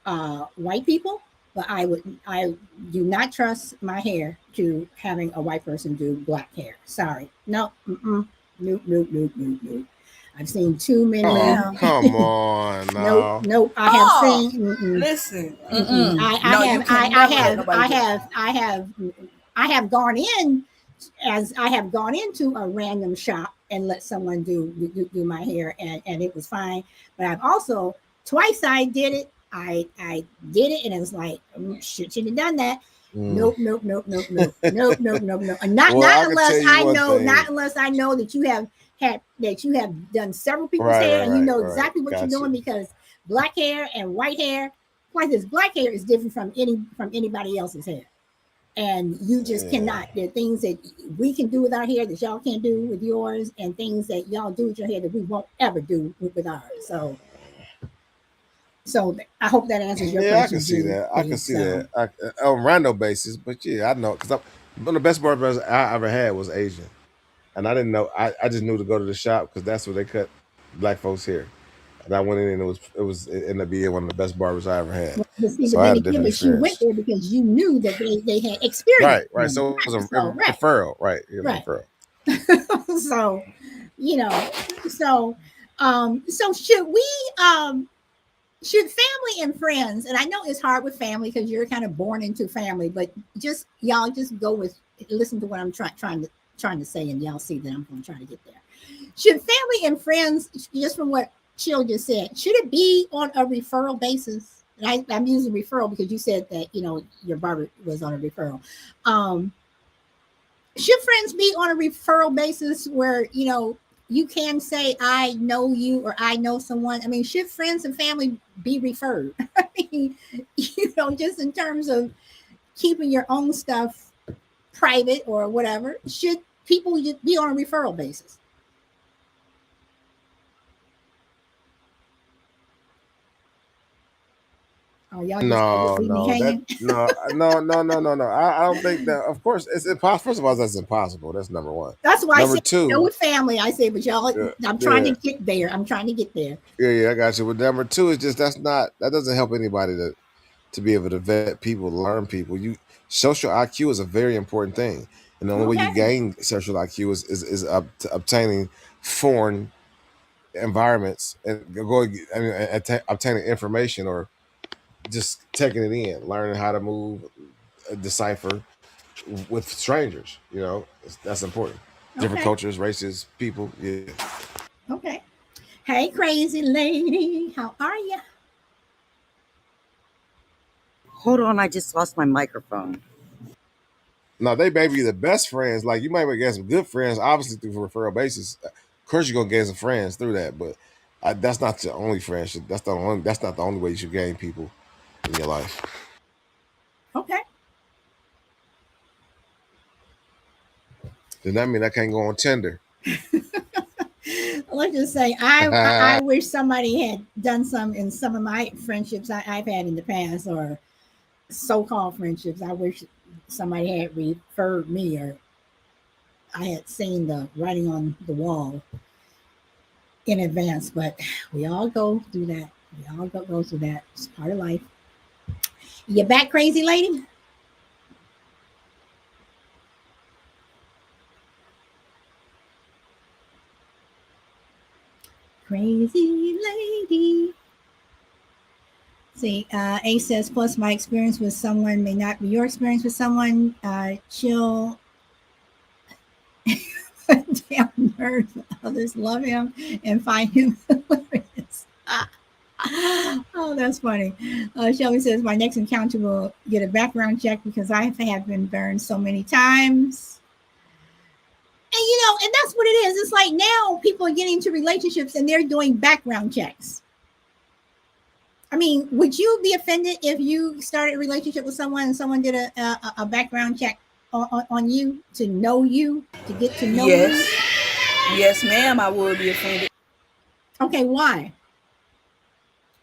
white people, but I do not trust my hair to having a white person do black hair. Sorry, no, nope, nope, nope, nope, nope. I've seen too No, many. Oh, ma'am. come on Nope, now. nope. I have Oh, seen. listen. I No, you have. can never let nobody do that. I have gone in, as I have gone into a random shop and let someone do my hair, and it was fine. But I've also, twice I did it. I did it, and it was like, shouldn't have done that. Mm. Nope, nope, nope, nope, nope, nope, nope, nope, nope. And not Well, not I can tell unless you I one know, thing. that you have done several people's Right, hair, right, and you right, know right. exactly what you're Gotcha. doing, because black hair and white hair, like this black hair is different from anybody else's hair, and you just Yeah. cannot. There are things that we can do with our hair that y'all can't do with yours, and things that y'all do with your hair that we won't ever do with ours. So I hope that answers your Yeah, I can question, see G. that. I can P. see So that on random basis. But yeah, I know because one of the best barbers I ever had was Asian, and I didn't know. I just knew to go to the shop because that's where they cut black folks' hair. And I went in and it ended up being one of the best barbers I ever had. but see, So but I then had a again, different but you went experience. there because you knew that they had experience Right, right. in it. So it was a So right, referral. Right, it was a right. referral. So you know, so so should family and friends, and I know it's hard with family because you're kind of born into family, but just y'all just go with, listen to what I'm trying to say, and y'all see that I'm going to try to get there. Should family and friends, just from what Chill just said, should it be on a referral basis? And I'm using referral because you said that your barber was on a referral. Um, should friends be on a referral basis where you can say I know you or I know someone? I mean, should friends and family be referred? I mean, just in terms of keeping your own stuff private or whatever, should people be on a referral basis? Oh, y'all just No, leave me no, that hanging. no, no, no, no, no, no. I don't think that. Of course, it's impossible. First of all, that's impossible. That's number one. That's why I Number said no two, with family. I say, but y'all, yeah, I'm trying to yeah, get there. I'm trying to get there. yeah. I got you. But number two is just that doesn't help anybody to be able to vet people, learn people. Social IQ is a very important thing, and the only way you Okay. gain social IQ is obtaining foreign environments and going. I mean, obtaining information or just taking it in, learning how to move, decipher with strangers. That's important. Different Okay. cultures, races, people. Yeah. Okay. Hey, crazy lady. How are you? Hold on, I just lost my microphone. No, they may be the best friends. Like you might get some good friends, obviously through referral basis. Of course, you're gonna gain some friends through that, but that's not your only friendship. That's not the only way you should gain people in your life. Okay. Does that mean I can't go on Tinder? Let's just say I wish somebody had done some in some of my friendships I've had in the past, or so-called friendships. I wish somebody had referred me, or I had seen the writing on the wall in advance. But we all go through that. We all go through that. It's part of life. You back, crazy lady? Crazy lady. See, A says, plus my experience with someone may not be your experience with someone. Chill down nerds. Others love him and find him hilarious. Oh, that's funny. Shelby says, my next encounter will get a background check because I have been burned so many times. And that's what it is. It's like now people are getting into relationships and they're doing background checks. I mean, would you be offended if you started a relationship with someone and someone did a background check on you to know you, to get to know you? Yes. Yes, ma'am, I would be offended. Okay, why?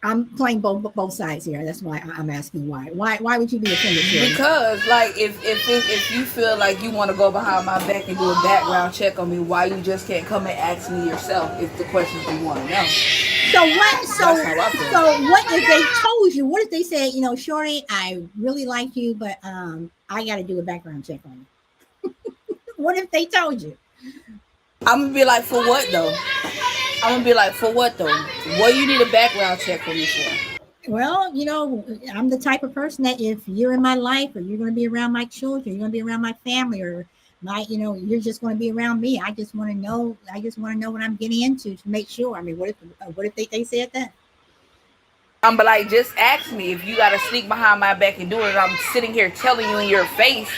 I'm playing both sides here. That's why I'm asking why. Why would you be offended? Because like if you feel like you want to go behind my back and do a background check on me, why you just can't come and ask me yourself if the questions you want to know? So what? So what if they told you? What if they said, Shorty, I really like you, but I got to do a background check on you. What if they told you? I'm gonna be like, for what though? I'm gonna be like, for what though? What you need a background check on me for? Well, I'm the type of person that if you're in my life or you're going to be around my children, you're going to be around my family or you're just going to be around me. I just want to know. I just want to know what I'm getting into to make sure. I mean, what if they said that? I'm like, just ask me if you gotta sneak behind my back and do it. I'm sitting here telling you in your face.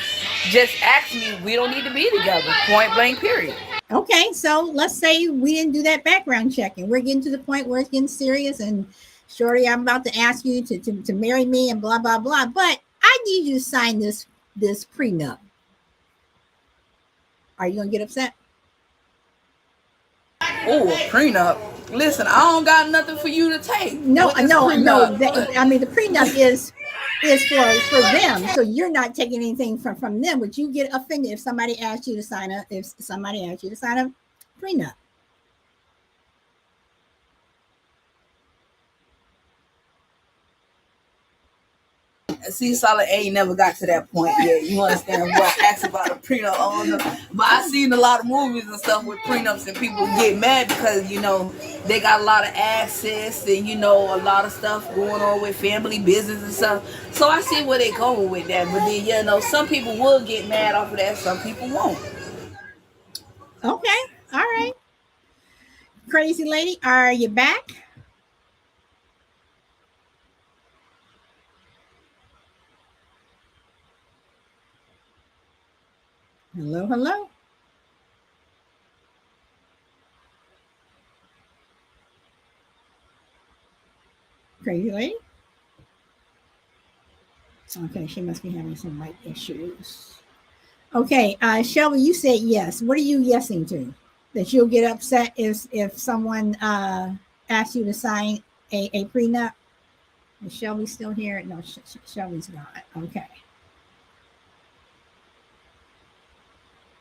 Just ask me. We don't need to be together. Point blank. Period. Okay, so let's say we didn't do that background check and we're getting to the point where it's getting serious and Shorty, I'm about to ask you to marry me and blah, blah, blah. But I need you to sign this prenup. Are you going to get upset? Oh, a prenup. Listen, I don't got nothing for you to take. No. I mean, the prenup is for them. So you're not taking anything from them. Would you get offended if somebody asked you to sign a prenup? See, Solid ain't never got to that point yet. You understand what I asked about a prenup on them. But I seen a lot of movies and stuff with prenups and people get mad because, they got a lot of assets and, a lot of stuff going on with family business and stuff. So I see where they going with that. But then, some people will get mad off of that. Some people won't. Okay. All right. Crazy lady, are you back? Hello, hello. Crazy lady. Okay, she must be having some mic issues. Okay, Shelby, you said yes. What are you yesing to? That you'll get upset if someone asks you to sign a prenup? Is Shelby still here? No, Shelby's gone. Okay.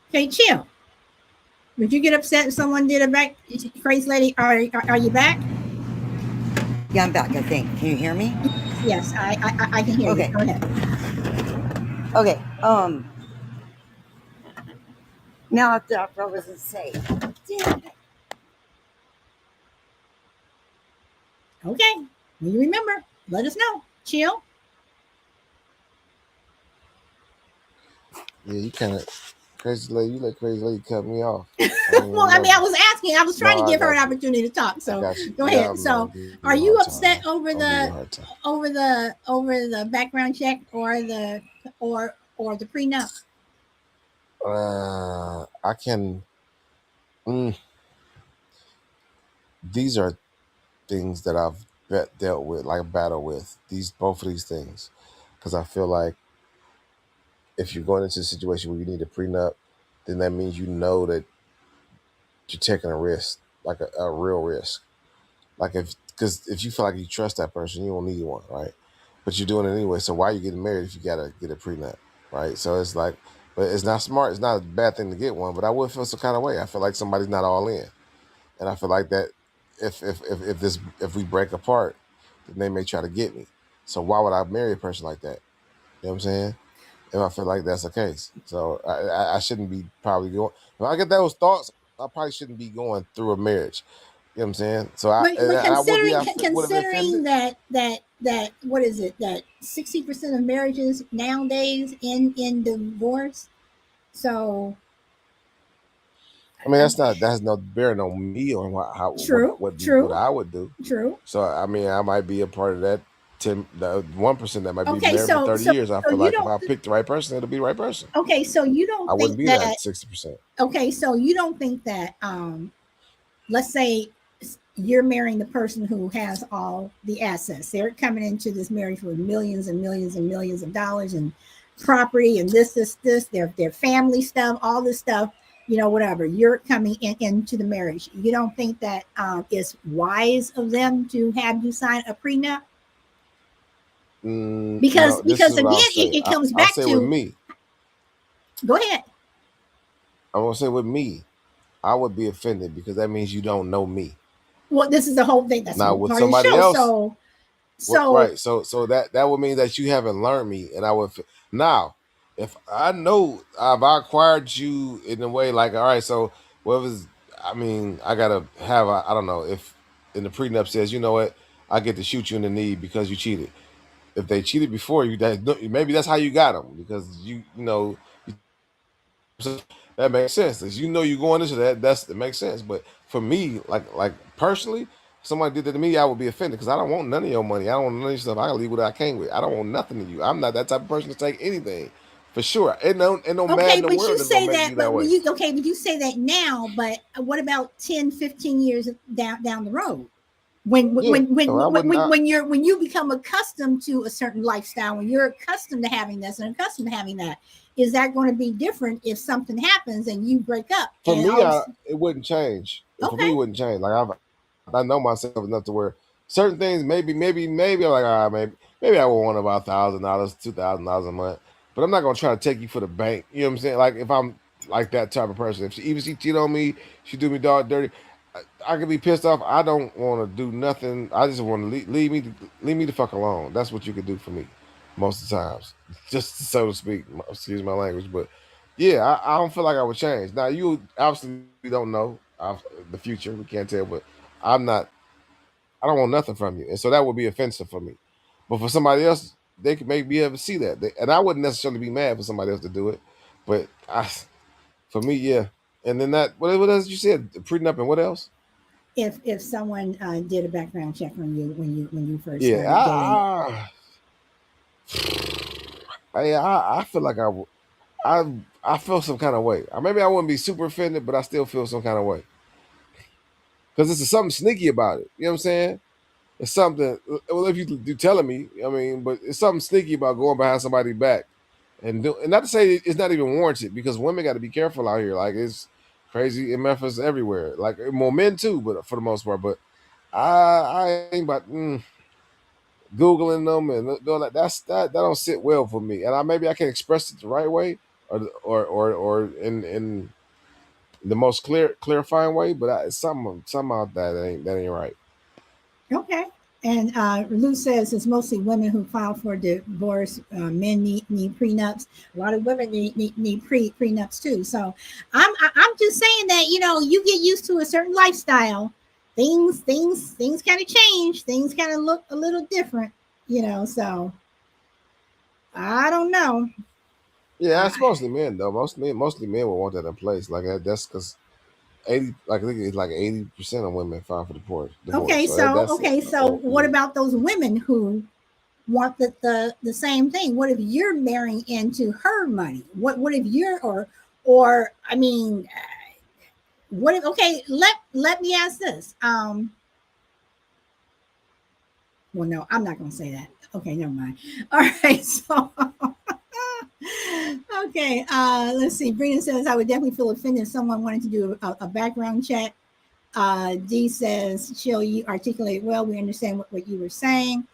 Okay, chill. Would you get upset if someone did a back? Crazy lady, are you back? Yeah, I'm back, I think. Can you hear me? Yes, I can hear you. Go ahead. Okay. Now I thought I was to say. Damn it. Okay. When you remember, let us know. Chill. Yeah, you kind of crazy lady. You let crazy lady cut me off. Well, I mean, I was asking. I was trying to give her an opportunity to talk. So go ahead. So, are you upset over the background check or the prenup? I can. These are things that I've dealt with, like battle with both of these things, because I feel like if you're going into a situation where you need a prenup, then that means that you're taking a risk, like a real risk. Like because if you feel like you trust that person, you don't need one, right? But you're doing it anyway. So why are you getting married if you gotta get a prenup, right? So it's like, but it's not smart. It's not a bad thing to get one, but I would feel some kind of way. I feel like somebody's not all in, and I feel like that if we break apart, then they may try to get me. So why would I marry a person like that? You know what I'm saying? If I feel like that's the case, so I shouldn't be probably going. If I get those thoughts, I probably shouldn't be going through a marriage. You know what I'm saying? So considering that what is it, that 60% of marriages nowadays in divorce. So I mean, that's no bearing on me or what I would do. True. So I mean, I might be a part of that to the 1% that might be Okay, married for 30 years, I so feel you like if don't. I pick the right person, it'll be the right person. Okay, so you I don't wouldn't think be that. that 60%. Okay, so you don't think that. Let's say you're marrying the person who has all the assets. They're coming into this marriage with millions and millions and millions of dollars and property and this, their family stuff, all this stuff, whatever. You're coming into the marriage. You don't think that it's wise of them to have you sign a prenup? Because No, this is what again, I'll say. it comes I'll back say with to. me, Go ahead. I'm gonna say with me, I would be offended because that means you don't know me. Well, this is the whole thing. That's the Now whole with part of the somebody show. else, what So right? So that would mean that you haven't learned me, and I would now if I know I've acquired you in a way like all right, so what was I mean I gotta have I don't know if in the prenup says you know what I get to shoot you in the knee because you cheated. If they cheated before you, maybe that's how you got them because that makes sense. As you know, you're going into that makes sense. But for me, like personally, if somebody did that to me, I would be offended because I don't want none of your money. I don't want none of your stuff. I gotta leave what I came with. I don't want nothing to you. I'm not that type of person to take anything. For sure. Ain't no man okay, in the but you world that's gonna say make that, me that way. but you say that now, but what about 10, 15 years down the road? When Yeah. I wouldn't when you become accustomed to a certain lifestyle, when you're accustomed to having this and accustomed to having that, is that going to be different if something happens and you break up for and me, all of it wouldn't change. For me, okay, it wouldn't change. I know myself enough to where certain things, maybe I'm like, all right, maybe I would want about $1,000, $2,000 a month, but I'm not gonna try to take you for the bank. You know what I'm saying? Like if I'm like that type of person, if she cheat on me, she do me dog dirty. I could be pissed off. I don't want to do nothing. I just want to leave me the fuck alone. That's what you could do for me, most of the times, just so to speak. Excuse my language, but yeah, I don't feel like I would change. Now you obviously don't know the future. We can't tell, but I'm not. I don't want nothing from you, and so that would be offensive for me. But for somebody else, they could maybe be able to see that, and I wouldn't necessarily be mad for somebody else to do it. But for me, yeah. And then what else you said? Prenup and what else? if someone did a background check on you when you first Yeah, started dating. I feel like I feel some kind of way. Maybe I wouldn't be super offended, but I still feel some kind of way because there's something sneaky about it. You know what I'm saying? It's something. Well, if you telling me, I mean, but it's something sneaky about going behind somebody's back and not to say it's not even warranted because women got to be careful out here. Like it's crazy in Memphis everywhere. Like more men too, but for the most part. But I ain't about googling them and doing that. That don't sit well for me. And maybe I can express it the right way or in the most clarifying way. But it's somehow that ain't right. Okay. And Lou says it's mostly women who file for divorce. Men need prenups. A lot of women need prenups too. So I'm just saying that you get used to a certain lifestyle. Things kind of change. Things kind of look a little different. So I don't know. Yeah, it's I, mostly men though. Mostly men will want that in place. Like that's because 80, like I think it's like 80% of women file for divorce. okay, So that's so what about those women who want the same thing? What if you're marrying into her money? What if you're or I mean, what if okay, let me ask this. Well no, I'm not gonna say that. Okay, never mind. All right, so okay, let's see. Brina says I would definitely feel offended if someone wanted to do a background check. D says, Chill, you articulate well. We understand what you were saying.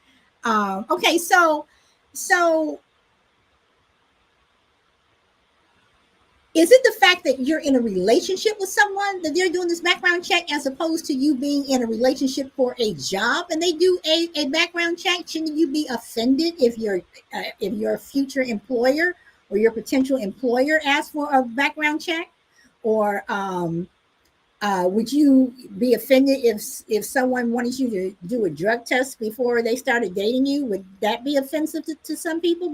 Okay, so is it the fact that you're in a relationship with someone that they're doing this background check as opposed to you being in a relationship for a job and they do a background check? Shouldn't you be offended if your future employer or your potential employer asks for a background check? Or would you be offended if someone wanted you to do a drug test before they started dating you? Would that be offensive to some people?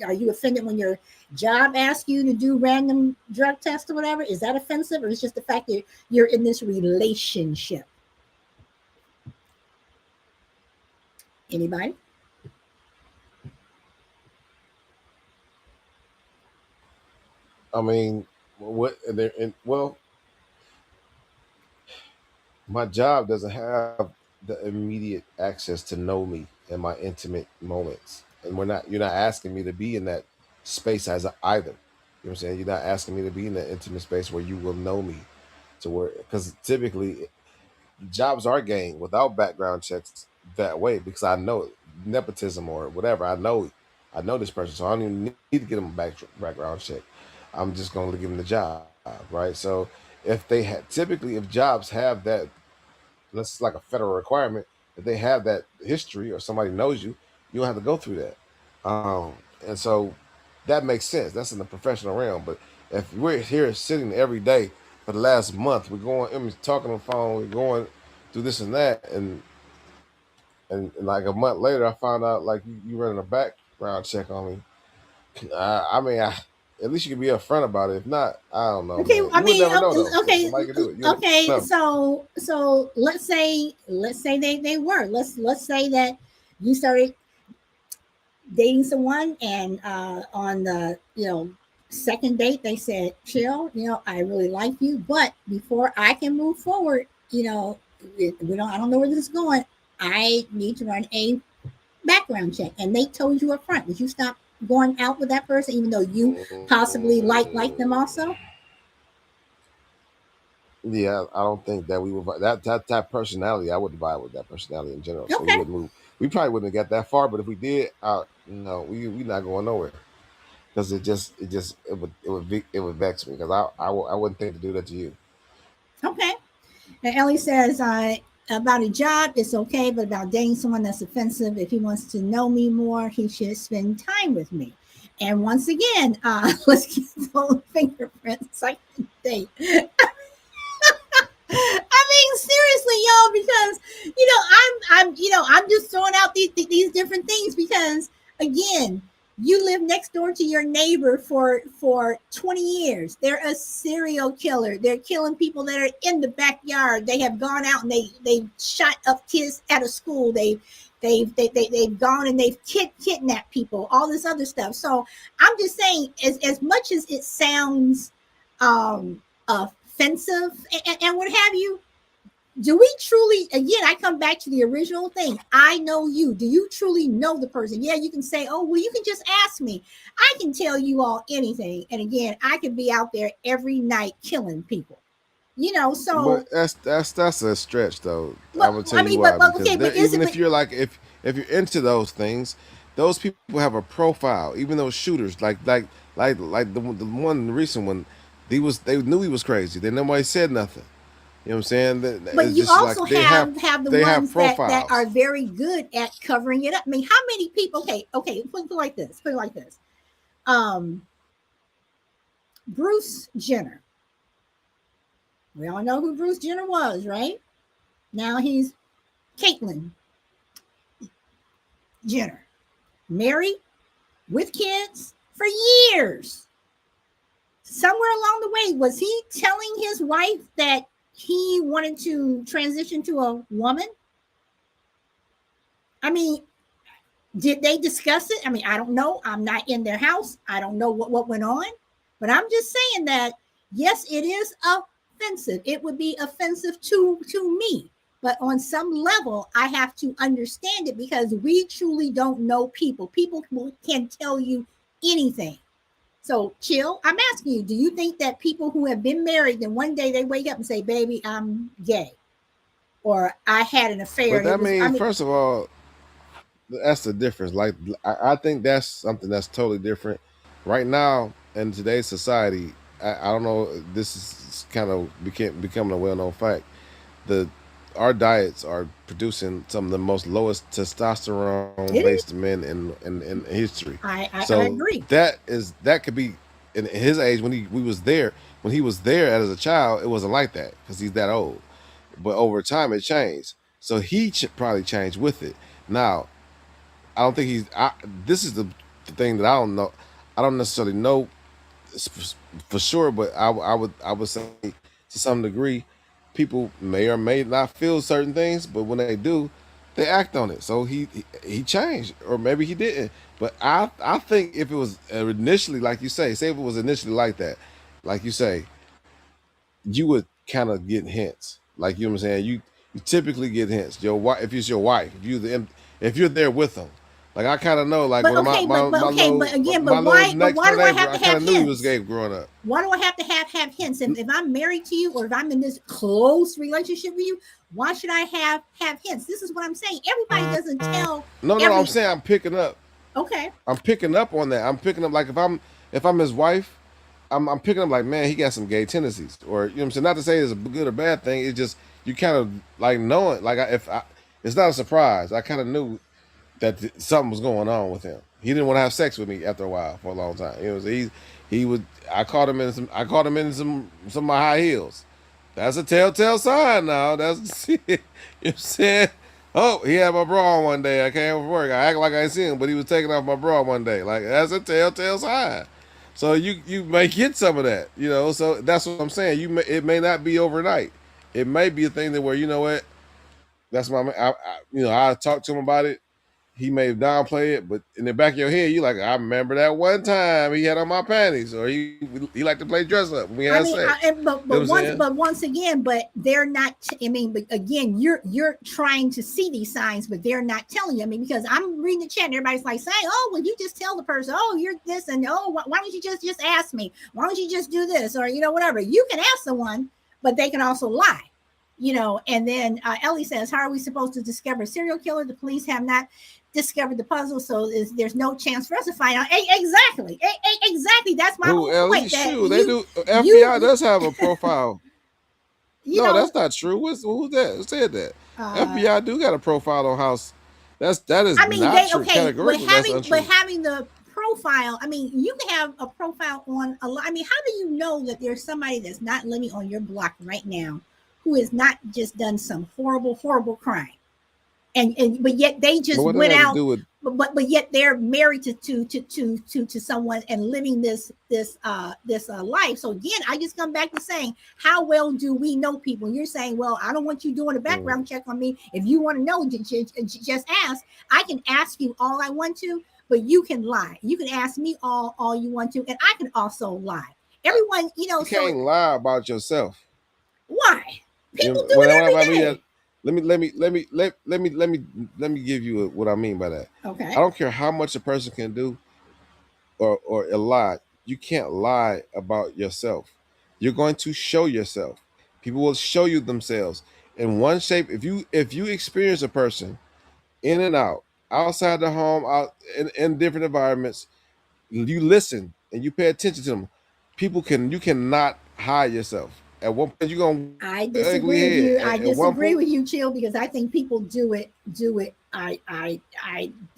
Are you offended when your job asks you to do random drug tests or whatever? Is that offensive, or is it just the fact that you're in this relationship? Anybody? I mean, what? Well, my job doesn't have the immediate access to know me in my intimate moments, and we're not. You're not asking me to be in that space as either. You know what I'm saying? You're not asking me to be in that intimate space where you will know me to where because typically jobs are gained without background checks that way because I know it. Nepotism or whatever. I know this person, so I don't even need to get them a background check. I'm just going to give them the job, right? So if they had typically if jobs have that, this is like a federal requirement. If they have that history or somebody knows you, you don't have to go through that. And so that makes sense. That's in the professional realm. But if we're here sitting every day for the last month, we're going, I mean, talking on the phone, we're going through this and that, and like a month later, I found out like you running a background check on me. I mean, at least you can be upfront about it. If not, I don't know, Okay, man. I You would mean, never know though. okay, Somebody could do it. You would okay. never know. So let's say they were. Let's say that you started dating someone, and on the second date they said, "Chill, I really like you, but before I can move forward, we don't. I don't know where this is going. I need to run a background check." And they told you up front. Would you stop going out with that person, even though you possibly like them also? Yeah, I don't think that we would that personality. I wouldn't vibe with that personality in general. So we Okay. wouldn't move. We probably wouldn't have got that far. But if we did, no, we not going nowhere because it would vex me because I wouldn't think to do that to you. Okay. And Ellie says, about a job, it's okay, but about dating someone that's offensive, if he wants to know me more, he should spend time with me. And once again, let's get those fingerprints second date. I mean, seriously, y'all, because I'm just throwing out these different things because again, you live next door to your neighbor for 20 years. They're a serial killer. They're killing people that are in the backyard. They have gone out and they've shot up kids at a school. They've gone and they've kidnapped people. All this other stuff. So I'm just saying, as much as it sounds offensive and what have you, do we truly, again, I come back to the original thing. I know you. Do you truly know the person? Yeah, you can say, oh, well, you can just ask me. I can tell you all anything. And again, I could be out there every night killing people. So But that's a stretch though. I'm but gonna tell I you mean, why because okay, but is even it if you're like if you're into those things, those people have a profile. Even those shooters, like the one the recent one, they knew he was crazy. Then nobody said nothing. You know what I'm saying? but It's you just like also have the they have ones that are profiles. very good at covering it up. I mean, how many people, okay, put it like this, Um Bruce Jenner. We all know who Bruce Jenner was, right? Now he's Caitlyn Jenner. Married with kids for years. Somewhere along the way, was he telling his wife that he wanted to transition to a woman? I mean, did they discuss it? I mean, I don't know. I'm not in their house. I don't know what went on. But I'm just saying that, yes, it is offensive. It would be offensive to me. But on some level, I have to understand it because we truly don't know people. People can tell you anything. So, chill. I'm asking you, do you think that people who have been married and one day they wake up and say, baby, I'm gay, or I had an affair But and it I was, I mean, mean, first of all, that's the difference. Like I think that's something that's totally different. Right now in today's society, I don't know. This is kind of becoming a well known fact. The Our diets are producing some of the most lowest testosterone it is. based men in history. I So agree. that could be in his age when he was there as a child. It wasn't like that because he's that old. But over time, it changed. So he probably changed with it. Now I don't think he's. This is the thing that I don't know. I don't necessarily know for sure, but I would say to some degree, people may or may not feel certain things, but when they do, they act on it. So he changed, or maybe he didn't. But I think if it was initially like you say if it was initially like that, like you say, you would kind of get hints. Like you know what I'm saying. You typically get hints. Your wife, if it's your wife, if you're there with them. Like I kind of know, like But one of okay, but okay, but again, my little but next why door do I neighbor, have I to kind have of knew he was hints? gay growing up. Why do I have to have hints? If I'm married to you or if I'm in this close relationship with you, why should I have hints? This is what I'm saying. Everybody doesn't tell No, I'm every. saying I'm picking up. Okay, I'm picking up on that. I'm picking up like if I'm his wife, I'm picking up like, man, he got some gay tendencies, or you know what I'm saying. Not to say it's a good or bad thing. It's just you kind of like knowing, like it's not a surprise. I kind of knew that something was going on with him. He didn't want to have sex with me after a while for a long time. It was he would. I caught him in some of my high heels. That's a telltale sign now. That's you know what I'm saying. Oh, he had my bra on one day. I came from work. I act like I ain't seen him, but he was taking off my bra one day. Like that's a telltale sign. So you may get some of that, you know. So that's what I'm saying. It may not be overnight. It may be a thing that where you know what. That's my I talk to him about it. He may downplay it, but in the back of your head, you like, I remember that one time he had on my panties, or he liked to play dress up when we I had mean, sex. You know what I'm saying? but once again, but they're not. I mean, but again, you're trying to see these signs, but they're not telling you. I mean, because I'm reading the chat, and everybody's like saying, "Oh, well, you just tell the person, oh, you're this, and oh, why don't you just ask me? Why don't you just do this, or whatever." You can ask someone, but they can also lie. And then Ellie says, how are we supposed to discover a serial killer? The police have not discovered the puzzle, so there's no chance for us to find out. Exactly. Exactly. That's my Who whole Ellie? point. That Shoot, they do. FBI does have a profile. you No, know, that's not true. Who's that? Who said that? uh, FBI do got a profile on house. That is I mean, not true. okay, but Categorically, that's untrue. having the profile, I mean, you can have a profile on a lot. I mean, how do you know that there's somebody that's not living on your block right now who has not just done some horrible crime? And but yet they But just what does went that have to out, do with? but yet they're married to someone and living this life. So again, I just come back to saying, how well do we know people? You're saying, well, I don't want you doing a background check on me. If you want to know, just ask. I can ask you all I want to, but you can lie. You can ask me all you want to, and I can also lie. Everyone, You so can't lie about yourself. why? You People know, do it every I mean that, day. let me give you what I mean by that. I Okay. don't care how much a person can do or a lie. You can't lie about yourself. You're going to show yourself. People will show you themselves in one shape. If you experience a person in and out, outside the home, out in different environments, you listen and you pay attention to them. You cannot hide yourself. At one point, you're gonna I ugly disagree with head. you. I At one disagree point, with you, Chill, because I think people do it. I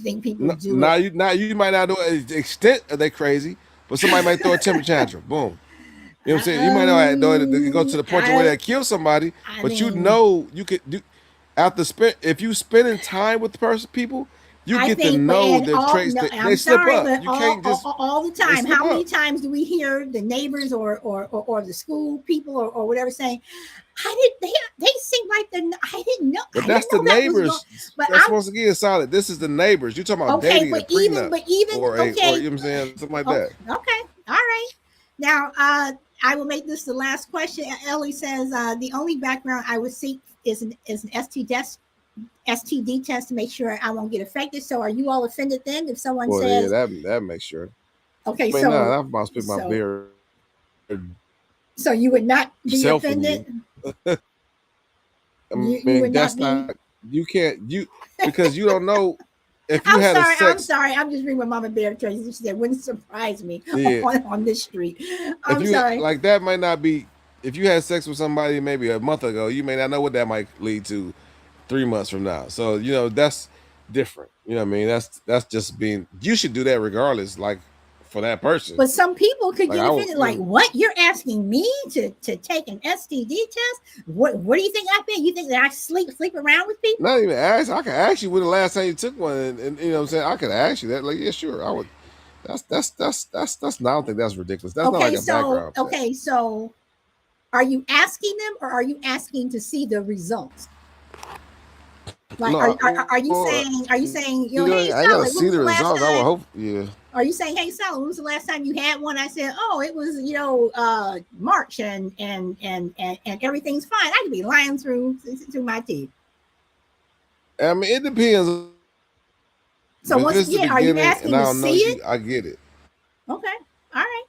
think people do now it. you might not know the extent of they crazy, but somebody might throw a temper tantrum. Boom. You know what I'm saying? You might not know it go to the point to where they kill somebody, I but mean, you could do if you spending time with the people, you I get to think, but know and their all traits. no, They I'm slip sorry, up. but You can't just all the they time. slip How many up. times do we hear the neighbors or the school people or whatever saying, "I didn't. They seem like the. I didn't know. But I didn't that's the know that was going." neighbors. But That's I'm once again solid. This is the neighbors. You're talking about okay. dating a prenup But even or okay. you know what I'm saying something like Okay, that. okay, all right. Now, I will make this the last question. Ellie says the only background I would seek is an STD test to make sure I won't get affected. So, are you all offended then if someone Well, yeah, says, that makes sure. okay, I mean, no, I'm about to spit my so beer so you would not be selfing offended? you. I mean, You would that's not not be. you can't you because you don't know if you had a I'm sex. sorry. I'm just reading what Mama Bear Tracy. She said, "Wouldn't surprise me Yeah, on this street." if I'm you sorry. like that might not be if you had sex with somebody maybe a month ago, you may not know what that might lead to 3 months from now. So that's different. You know what I mean? That's just being. You should do that regardless. Like for that person. But some people could Like get I would. offended. Like, what? You're asking me to take an STD test? What do you think I think? You think that I sleep around with people? Not even ask. I can ask you when the last time you took one, and you know what I'm saying. I could ask you that. Like, yeah, sure, I would. That's. I don't think that's ridiculous. That's not like a background check. So are you asking them or are you asking to see the results? Like, No, are you saying, you know, hey I ain't gotta Sally, when see was the the last results. I would time? hope, yeah. Are you saying, hey Sally, when was the last time you had one? I said, oh, it was, March, and everything's fine. I could be lying through my teeth. I mean, it depends. So If once, it's the yeah, are you beginning and asking I to don't know see you, it? I get it. Okay, all right,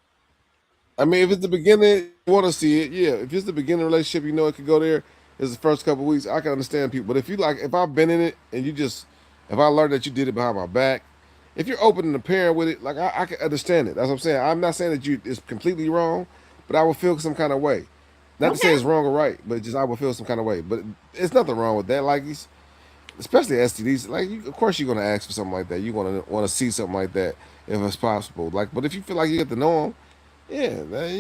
I mean, if it's the beginning, you want to see it, yeah. If it's the beginning relationship, you know it could go there. It's the first couple of weeks. I can understand people, but if you like, if I've been in it and you just, if I learned that you did it behind my back, if you're open and apparent with it, like I can understand it. That's what I'm saying. I'm not saying that you it's completely wrong, but I would feel some kind of way. Not to say okay, it's wrong or right, but just I would feel some kind of way. But it's nothing wrong with that. Like especially STDs. Like of course you're gonna ask for something like that. You want to see something like that if it's possible. Like, but if you feel like you get to know them, yeah, man,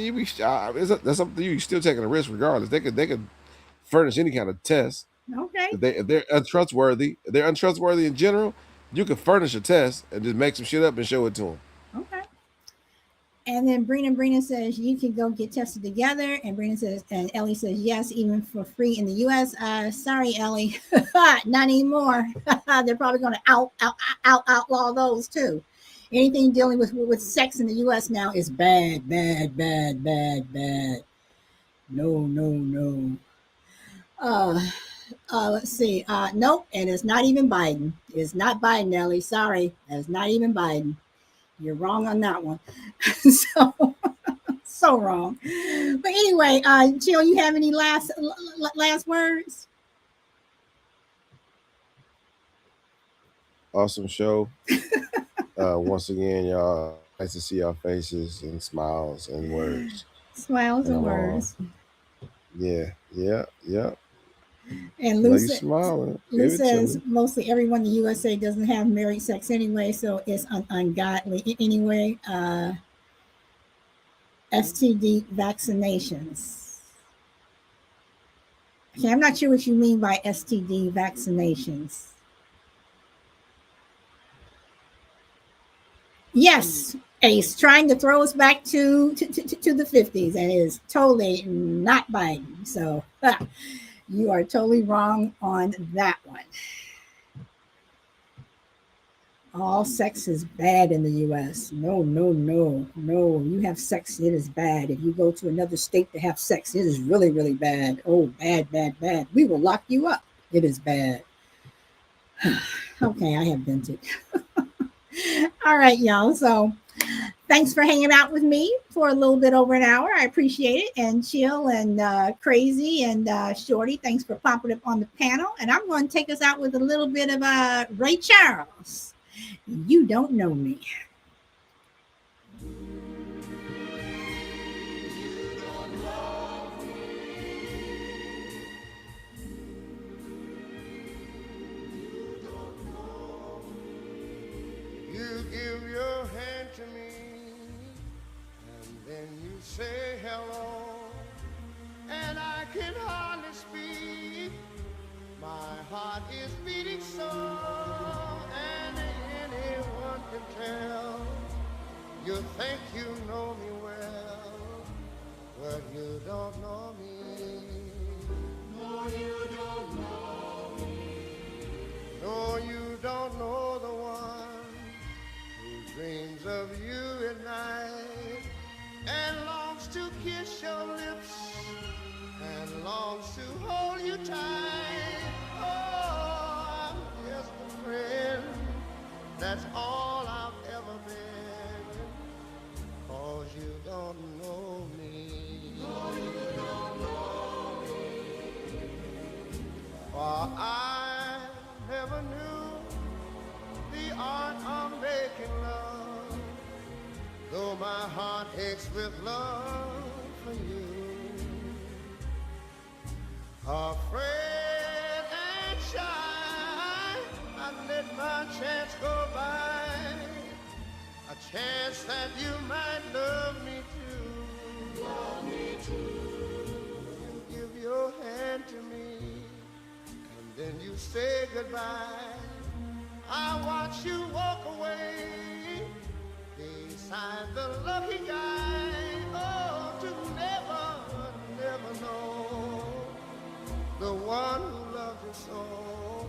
that's up to you. You're still taking a risk regardless. They could furnish any kind of test. okay, If they're untrustworthy, if they're untrustworthy in general, you could furnish a test and just make some shit up and show it to them. okay. And then Brina says you can go get tested together. And Brina says, and Ellie says yes, even for free in the U.S. Sorry, Ellie, not anymore. They're probably going to outlaw those too. Anything dealing with sex in the U.S. now is bad, bad, bad, bad, bad. No, no, no. Uh, let's see. Nope, and it's not even Biden. It's not Biden, Ellie. Sorry, it's not even Biden. You're wrong on that one. So so wrong. But anyway, Jill, you have any last words? Awesome show. Once again, y'all, nice to see y'all faces and smiles and words. Smiles And and I'm words. yeah, yeah, yeah. And Love you smiling. Lou Give it to says me. mostly everyone in the USA doesn't have married sex anyway, so it's ungodly anyway. STD vaccinations. Okay, I'm not sure what you mean by STD vaccinations. Yes, Ace trying to throw us back to the 50s, and it is totally not Biden. So you are totally wrong on that one. All sex is bad in the US. No, no, no, no. You have sex, it is bad. If you go to another state to have sex, it is really, really bad. Oh, bad, bad, bad. We will lock you up. It is bad. Okay, I have vented. All right, y'all. So thanks for hanging out with me for a little bit over an hour. I appreciate it. And Chill and Crazy and Shorty, thanks for popping up on the panel. And I'm going to take us out with a little bit of Ray Charles. You don't know me. You give your hand to me, and then you say hello, and I can hardly speak. My heart is beating so, and anyone can tell. You think you know me well, but you don't know me. No, you don't know me. No, you don't know the one who dreams of you at night and longs to kiss your lips and longs to hold you tight. Oh, I'm just a friend, that's all I've ever been, 'cause you don't know me. No, you don't know me. For I never knew the art of making love, though my heart aches with love for you. Afraid and shy, I let my chance go by, a chance that you might love me too. Love me too. You give your hand to me, and then you say goodbye. I watch you walk away beside the lucky guy. Oh, to never, never know the one who loved you so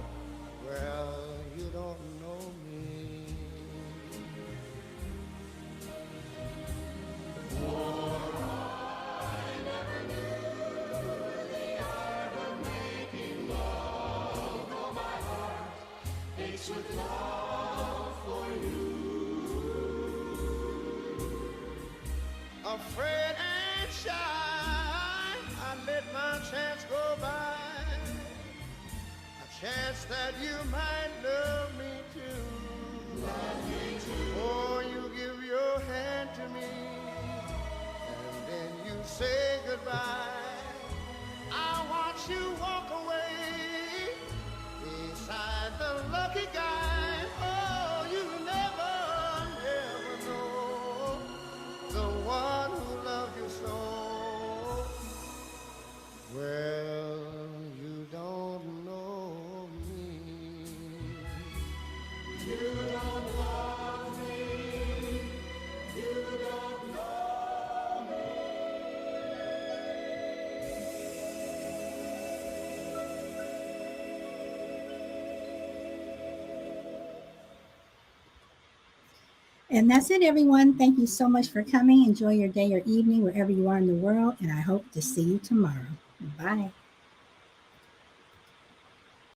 Afraid and shy, I let my chance go by. A chance that you might love me too. Oh, you give your hand to me, and then you say goodbye. I watch you walk away beside the lucky guy. Oh, you never, never know the one who loved you so. Well, you don't know me. You don't love me. You don't know me. And that's it, everyone. Thank you so much for coming. Enjoy your day or evening wherever you are in the world, and I hope to see you tomorrow. Bye.